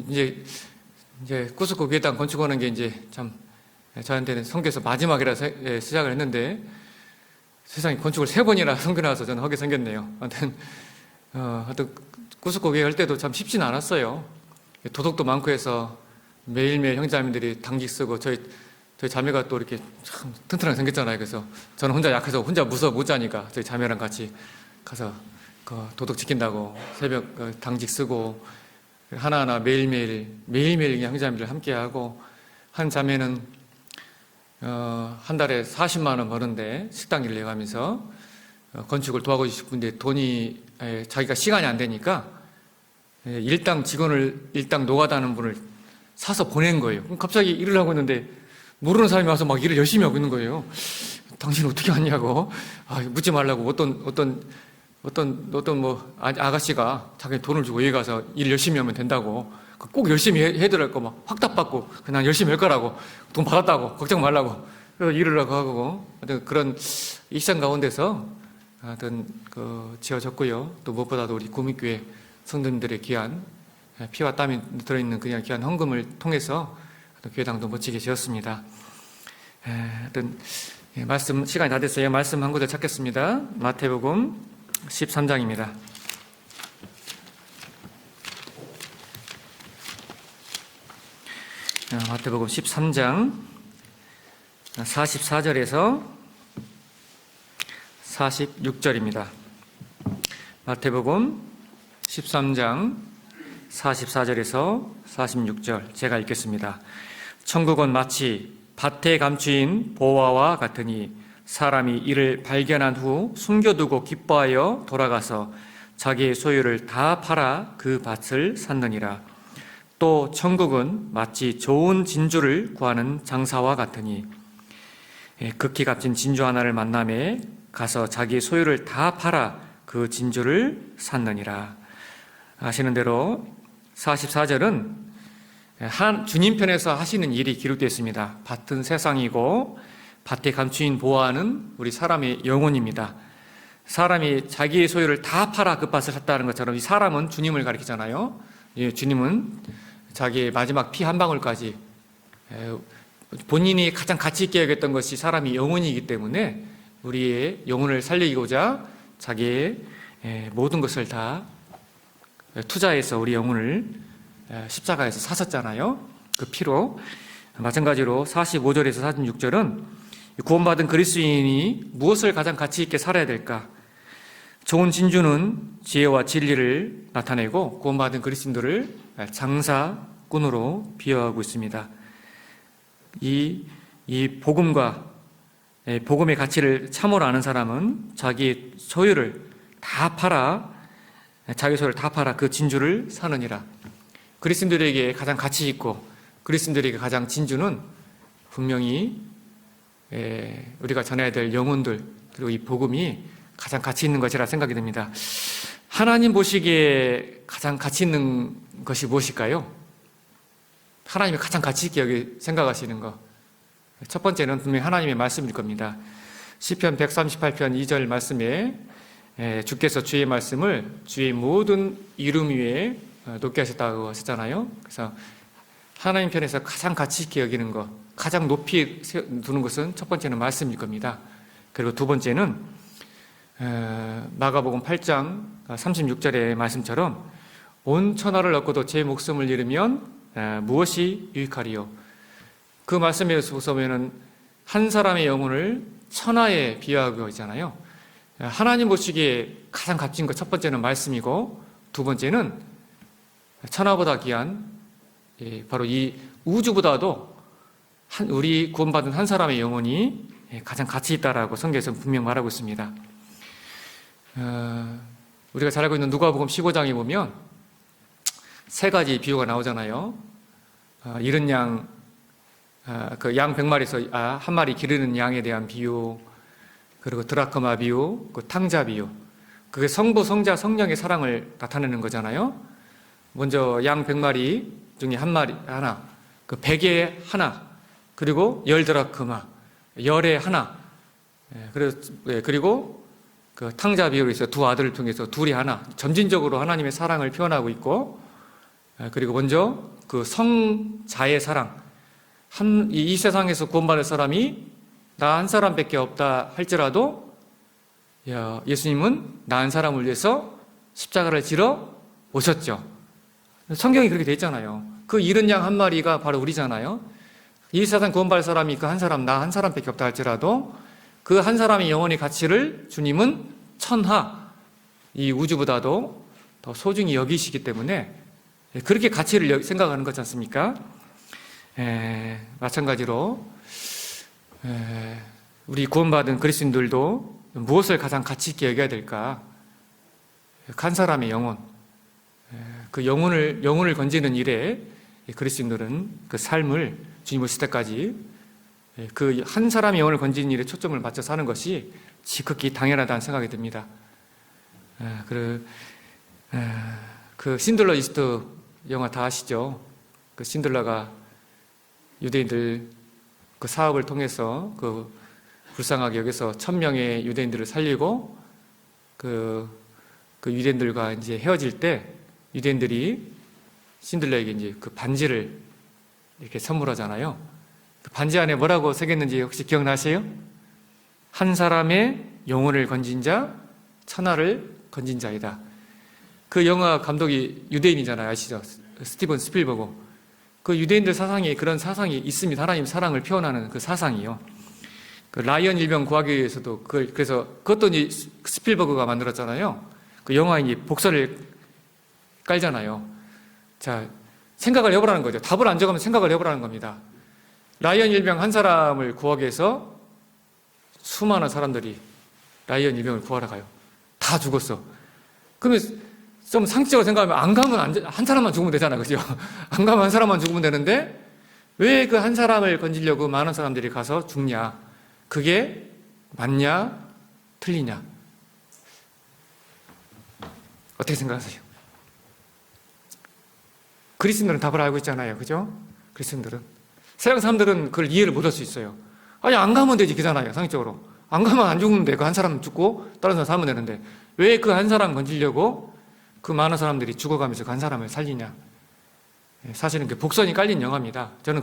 Speaker 1: 이제 꾸스코 교회당 건축하는 게 이제 참 저한테는 선교에서 마지막이라 시작을 했는데 세상에 건축을 3번이나 선교 나와서 저는 하게 생겼네요. 하여튼 꾸스코 교회 할 때도 참 쉽진 않았어요. 도덕도 많고 해서 매일매일 형제자매들이 당직 쓰고 저희 자매가 또 이렇게 참 튼튼하게 생겼잖아요. 그래서 저는 혼자 약해서 혼자 무서워 못 자니까 저희 자매랑 같이 가서 그 도덕 지킨다고 새벽 당직 쓰고 하나하나 매일매일 형제자매들 함께하고, 한 자매는 한 달에 40만 원 버는데 식당 일을 해가면서 건축을 도와주고 싶은데 돈이 자기가 시간이 안 되니까 일당 직원을 일당 노가다하는 분을 사서 보낸 거예요. 그럼 갑자기 일을 하고 있는데 모르는 사람이 와서 막 일을 열심히 하고 있는 거예요. 당신 어떻게 하냐고. 묻지 말라고. 어떤 뭐 아가씨가 자기 돈을 주고 여기 가서 일 열심히 하면 된다고. 꼭 열심히 해드릴 거 막 확답받고 그냥 열심히 할 거라고. 돈 받았다고. 걱정 말라고. 그래서 일을 하고 하여튼 그런 일상 가운데서 하여튼 지어졌고요. 또 무엇보다도 우리 구미교회 성도님들의 귀한 피와 땀이 들어있는 그냥 귀한 헌금을 통해서 교회당도 멋지게 지었습니다. 하여튼 말씀 시간이 다 됐어요. 말씀 한 구절 찾겠습니다. 마태복음 13장입니다. 마태복음 13장 44절에서 46절입니다. 마태복음 13장 44절에서 46절 제가 읽겠습니다. 천국은 마치 밭에 감추인 보화와 같으니 사람이 이를 발견한 후 숨겨두고 기뻐하여 돌아가서 자기의 소유를 다 팔아 그 밭을 샀느니라. 또 천국은 마치 좋은 진주를 구하는 장사와 같으니 극히 값진 진주 하나를 만남에 가서 자기의 소유를 다 팔아 그 진주를 샀느니라. 아시는 대로 44절은 주님 편에서 하시는 일이 기록되어 있습니다. 밭은 세상이고 밭에 감추인 보화는 우리 사람의 영혼입니다. 사람이 자기의 소유를 다 팔아 그 밭을 샀다는 것처럼 이 사람은 주님을 가리키잖아요. 주님은 자기의 마지막 피 한 방울까지 본인이 가장 가치 있게 여겼던 것이 사람이 영혼이기 때문에 우리의 영혼을 살리고자 자기의 모든 것을 다 투자해서 우리 영혼을 십자가에서 사셨잖아요. 그 피로. 마찬가지로 45절에서 46절은 구원받은 그리스도인이 무엇을 가장 가치 있게 살아야 될까? 좋은 진주는 지혜와 진리를 나타내고 구원받은 그리스도인들을 장사꾼으로 비유하고 있습니다. 이 복음의 가치를 참으로 아는 사람은 자기 소유를 다 팔아 그 진주를 사느니라. 그리스도인들에게 가장 가치 있고 그리스도인들에게 가장 진주는 분명히 우리가 전해야 될 영혼들 그리고 이 복음이 가장 가치 있는 것이라 생각이 듭니다. 하나님 보시기에 가장 가치 있는 것이 무엇일까요? 하나님이 가장 가치 있게 생각하시는 것. 첫 번째는 분명히 하나님의 말씀일 겁니다. 시편 138편 2절 말씀에 주께서 주의 말씀을 주의 모든 이름 위에 높게 하셨다고 하셨잖아요. 그래서 하나님 편에서 가장 가치 있게 여기는 것, 가장 높이 두는 것은 첫 번째는 말씀일 겁니다. 그리고 두 번째는 마가복음 8장 36절의 말씀처럼 온 천하를 얻고도 제 목숨을 잃으면 무엇이 유익하리요? 그 말씀에서 보면은 한 사람의 영혼을 천하에 비유하고 있잖아요. 하나님 보시기에 가장 값진 것 첫 번째는 말씀이고 두 번째는 천하보다 귀한 바로 이 우주보다도 우리 구원받은 한 사람의 영혼이 가장 가치 있다라고 성경에서 분명 말하고 있습니다. 우리가 잘 알고 있는 누가복음 15장에 보면 세 가지 비유가 나오잖아요. 잃은 양, 그 양 100마리에서 한 마리 기르는 양에 대한 비유, 그리고 드라크마 비유, 그 탕자 비유. 그게 성부, 성자, 성령의 사랑을 나타내는 거잖아요. 먼저 양 100마리 중에 하나, 그 100에 하나, 그리고 10드라크마, 10에 하나, 그리고 그 탕자 비유로 있어 두 아들을 통해서 둘이 하나, 점진적으로 하나님의 사랑을 표현하고 있고, 그리고 먼저 그 성자의 사랑, 이 세상에서 구원받을 사람이 나 한 사람밖에 없다 할지라도 예수님은 나 한 사람을 위해서 십자가를 지러 오셨죠. 성경이 그렇게 돼 있잖아요. 그 잃은 양 한 마리가 바로 우리잖아요. 이 세상 구원받을 사람이 그 한 사람, 나 한 사람밖에 없다 할지라도 그 한 사람의 영혼의 가치를 주님은 천하, 이 우주보다도 더 소중히 여기시기 때문에 그렇게 가치를 생각하는 거지 않습니까? 마찬가지로 우리 구원받은 그리스도인들도 무엇을 가장 가치 있게 여겨야 될까? 한 사람의 영혼, 그 영혼을 건지는 일에 그리스도인들은 그 삶을 주님 오실 때까지 그 한 사람의 영혼을 건지는 일에 초점을 맞춰 사는 것이 지극히 당연하다는 생각이 듭니다. 그 신들러 리스트 영화 다 아시죠? 그 신들러가 유대인들 그 사업을 통해서 그 불쌍하게 여기서 1000명의 유대인들을 살리고 그 유대인들과 이제 헤어질 때 유대인들이 신들러에게 이제 그 반지를 이렇게 선물하잖아요. 그 반지 안에 뭐라고 새겼는지 혹시 기억나세요? 한 사람의 영혼을 건진 자, 천하를 건진 자이다. 그 영화 감독이 유대인이잖아요. 아시죠? 스티븐 스필버그. 그 유대인들 사상에 그런 사상이 있습니다. 하나님 사랑을 표현하는 그 사상이요. 그 라이언 일병 구하기 위해서도 그래서 그것도 이제 스필버그가 만들었잖아요. 그 영화에 복선을 깔잖아요. 자, 생각을 해보라는 거죠. 답을 안 적으면 생각을 해보라는 겁니다. 라이언 일병 한 사람을 구하기 위해서 수많은 사람들이 라이언 일병을 구하러 가요. 다 죽었어. 그러면 좀 상식적으로 생각하면 안 가면 한 사람만 죽으면 되잖아. 그죠? 안 가면 한 사람만 죽으면 되는데 왜 그 한 사람을 건지려고 많은 사람들이 가서 죽냐? 그게 맞냐? 틀리냐? 어떻게 생각하세요? 그리스도인들은 답을 알고 있잖아요. 그죠? 그리스도인들은. 세상 사람들은 그걸 이해를 못할 수 있어요. 아니, 안 가면 되지. 그잖아요. 상식적으로. 안 가면 안 죽으면 돼. 그 한 사람 죽고 다른 사람 살면 되는데 왜 그 한 사람 건지려고 그 많은 사람들이 죽어가면서 그 한 사람을 살리냐? 사실은 그 복선이 깔린 영화입니다. 저는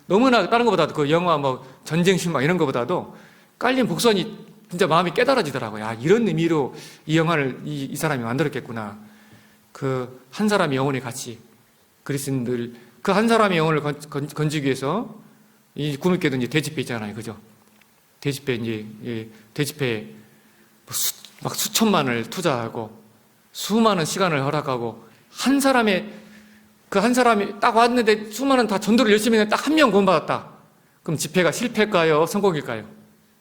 Speaker 1: 너무나 다른 것보다도 그 영화 전쟁 신막 이런 것보다도 깔린 복선이 진짜 마음이 깨달아지더라고요. 아, 이런 의미로 이 영화를 이 사람이 만들었겠구나. 그 한 사람의 영혼의 가치. 그리스도인들 그 한 사람의 영혼을 건지기 위해서 이 구미교도 이제 대집회 있잖아요. 그죠? 대집회 대집회에 막 수천만을 투자하고 수많은 시간을 허락하고 그 한 사람이 딱 왔는데 수많은 다 전도를 열심히 했는데 딱 한 명 구원받았다. 그럼 집회가 실패일까요? 성공일까요?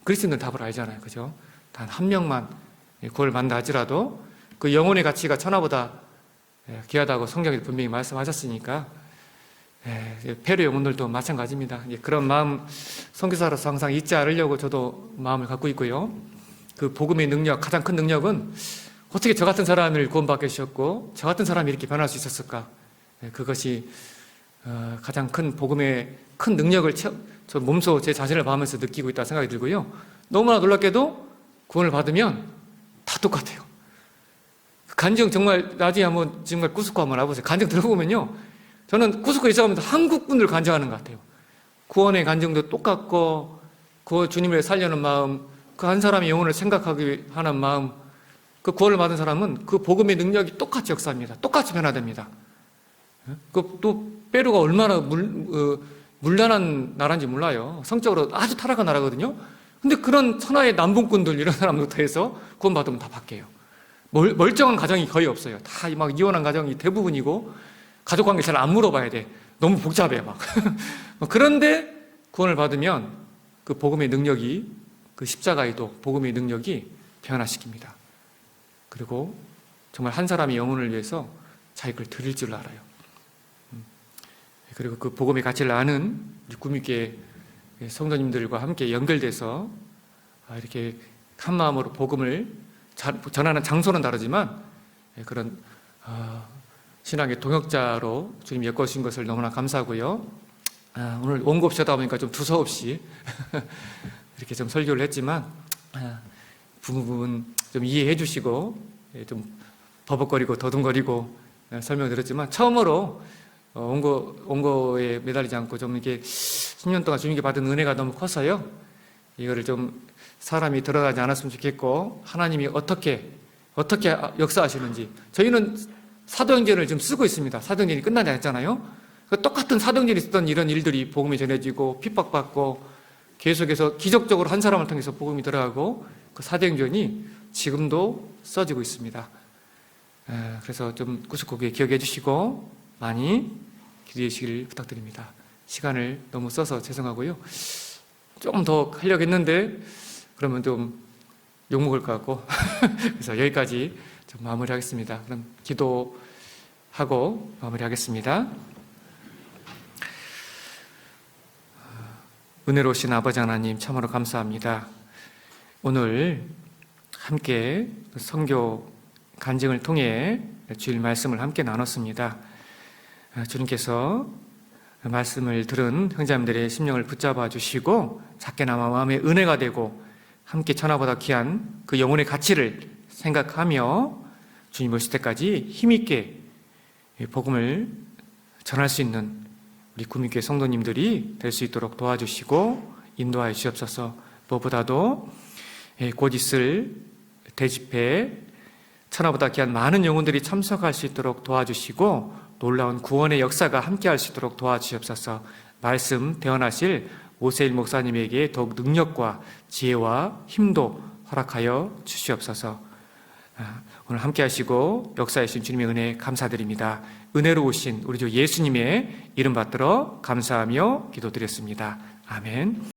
Speaker 1: 그리스도인들은 답을 알잖아요. 그죠? 단 한 명만 구원을 받는다 할지라도 그 영혼의 가치가 천하보다 귀하다고 성경에 분명히 말씀하셨으니까 페루 영혼들도 마찬가지입니다. 그런 마음 선교사로서 항상 잊지 않으려고 저도 마음을 갖고 있고요. 그 복음의 능력, 가장 큰 능력은 어떻게 저 같은 사람을 구원받게 하셨고 저 같은 사람이 이렇게 변할 수 있었을까? 그것이 가장 큰 복음의 큰 능력을 저 몸소 제 자신을 봐하면서 느끼고 있다는 생각이 들고요. 너무나 놀랍게도 구원을 받으면 다 똑같아요. 간증 정말 나중에 한번 정말 꾸스코 한번 해보세요. 간증 들어보면요. 저는 꾸스코 있어가면서 한국 분들 간증하는 것 같아요. 구원의 간증도 똑같고 그 주님을 살려는 마음, 그 한 사람의 영혼을 생각하기 하는 마음, 그 구원을 받은 사람은 그 복음의 능력이 똑같이 역사합니다. 똑같이 변화됩니다. 또 페루가 얼마나 물란한 나라인지 몰라요. 성적으로 아주 타락한 나라거든요. 근데 그런 천하의 남봉꾼들 이런 사람부터 해서 구원받으면 다 바뀌어요. 멀쩡한 가정이 거의 없어요. 다 막 이혼한 가정이 대부분이고 가족관계 잘 안 물어봐야 돼. 너무 복잡해 막. 그런데 구원을 받으면 그 복음의 능력이 그 십자가에도 복음의 능력이 변화시킵니다. 그리고 정말 한 사람의 영혼을 위해서 자기 걸 드릴 줄 알아요. 그리고 그 복음의 가치를 아는 구미교회 성도님들과 함께 연결돼서 이렇게 한 마음으로 복음을 전하는 장소는 다르지만 그런 신앙의 동역자로 주님 엮어주신 것을 너무나 감사하고요. 오늘 원고 없이 하다 보니까 좀 두서없이 이렇게 좀 설교를 했지만 부분 좀 이해해 주시고 좀 버벅거리고 더듬거리고 설명드렸지만 처음으로 원고에 매달리지 않고 좀 이렇게 10년 동안 주님께 받은 은혜가 너무 커서요. 이거를 좀 사람이 들어가지 않았으면 좋겠고 하나님이 어떻게 역사하시는지 저희는 사도행전을 지금 쓰고 있습니다. 사도행전이 끝나지 않았잖아요. 똑같은 사도행전이 있었던 이런 일들이 복음이 전해지고 핍박받고 계속해서 기적적으로 한 사람을 통해서 복음이 들어가고 그 사도행전이 지금도 써지고 있습니다. 그래서 좀 꾸준히 기억해 주시고 많이 기도해 주시길 부탁드립니다. 시간을 너무 써서 죄송하고요. 좀 더 하려고 했는데 그러면 좀 욕먹을 것 같고 그래서 여기까지 좀 마무리하겠습니다. 그럼 기도하고 마무리하겠습니다. 은혜로우신 아버지 하나님 참으로 감사합니다. 오늘 함께 선교 간증을 통해 주일 말씀을 함께 나눴습니다. 주님께서 말씀을 들은 형제자매들의 심령을 붙잡아 주시고 작게나마 마음의 은혜가 되고 함께 천하보다 귀한 그 영혼의 가치를 생각하며 주님 오실 때까지 힘있게 복음을 전할 수 있는 우리 구미교회 성도님들이 될 수 있도록 도와주시고 인도하여 주시옵소서. 무엇보다도 곧 있을 대집회에 천하보다 귀한 많은 영혼들이 참석할 수 있도록 도와주시고 놀라운 구원의 역사가 함께할 수 있도록 도와주시옵소서. 말씀 대언하실 오세일 목사님에게 더욱 능력과 지혜와 힘도 허락하여 주시옵소서. 오늘 함께 하시고 역사해 주신 주님의 은혜 감사드립니다. 은혜로우신 우리 주 예수님의 이름 받들어 감사하며 기도드렸습니다. 아멘.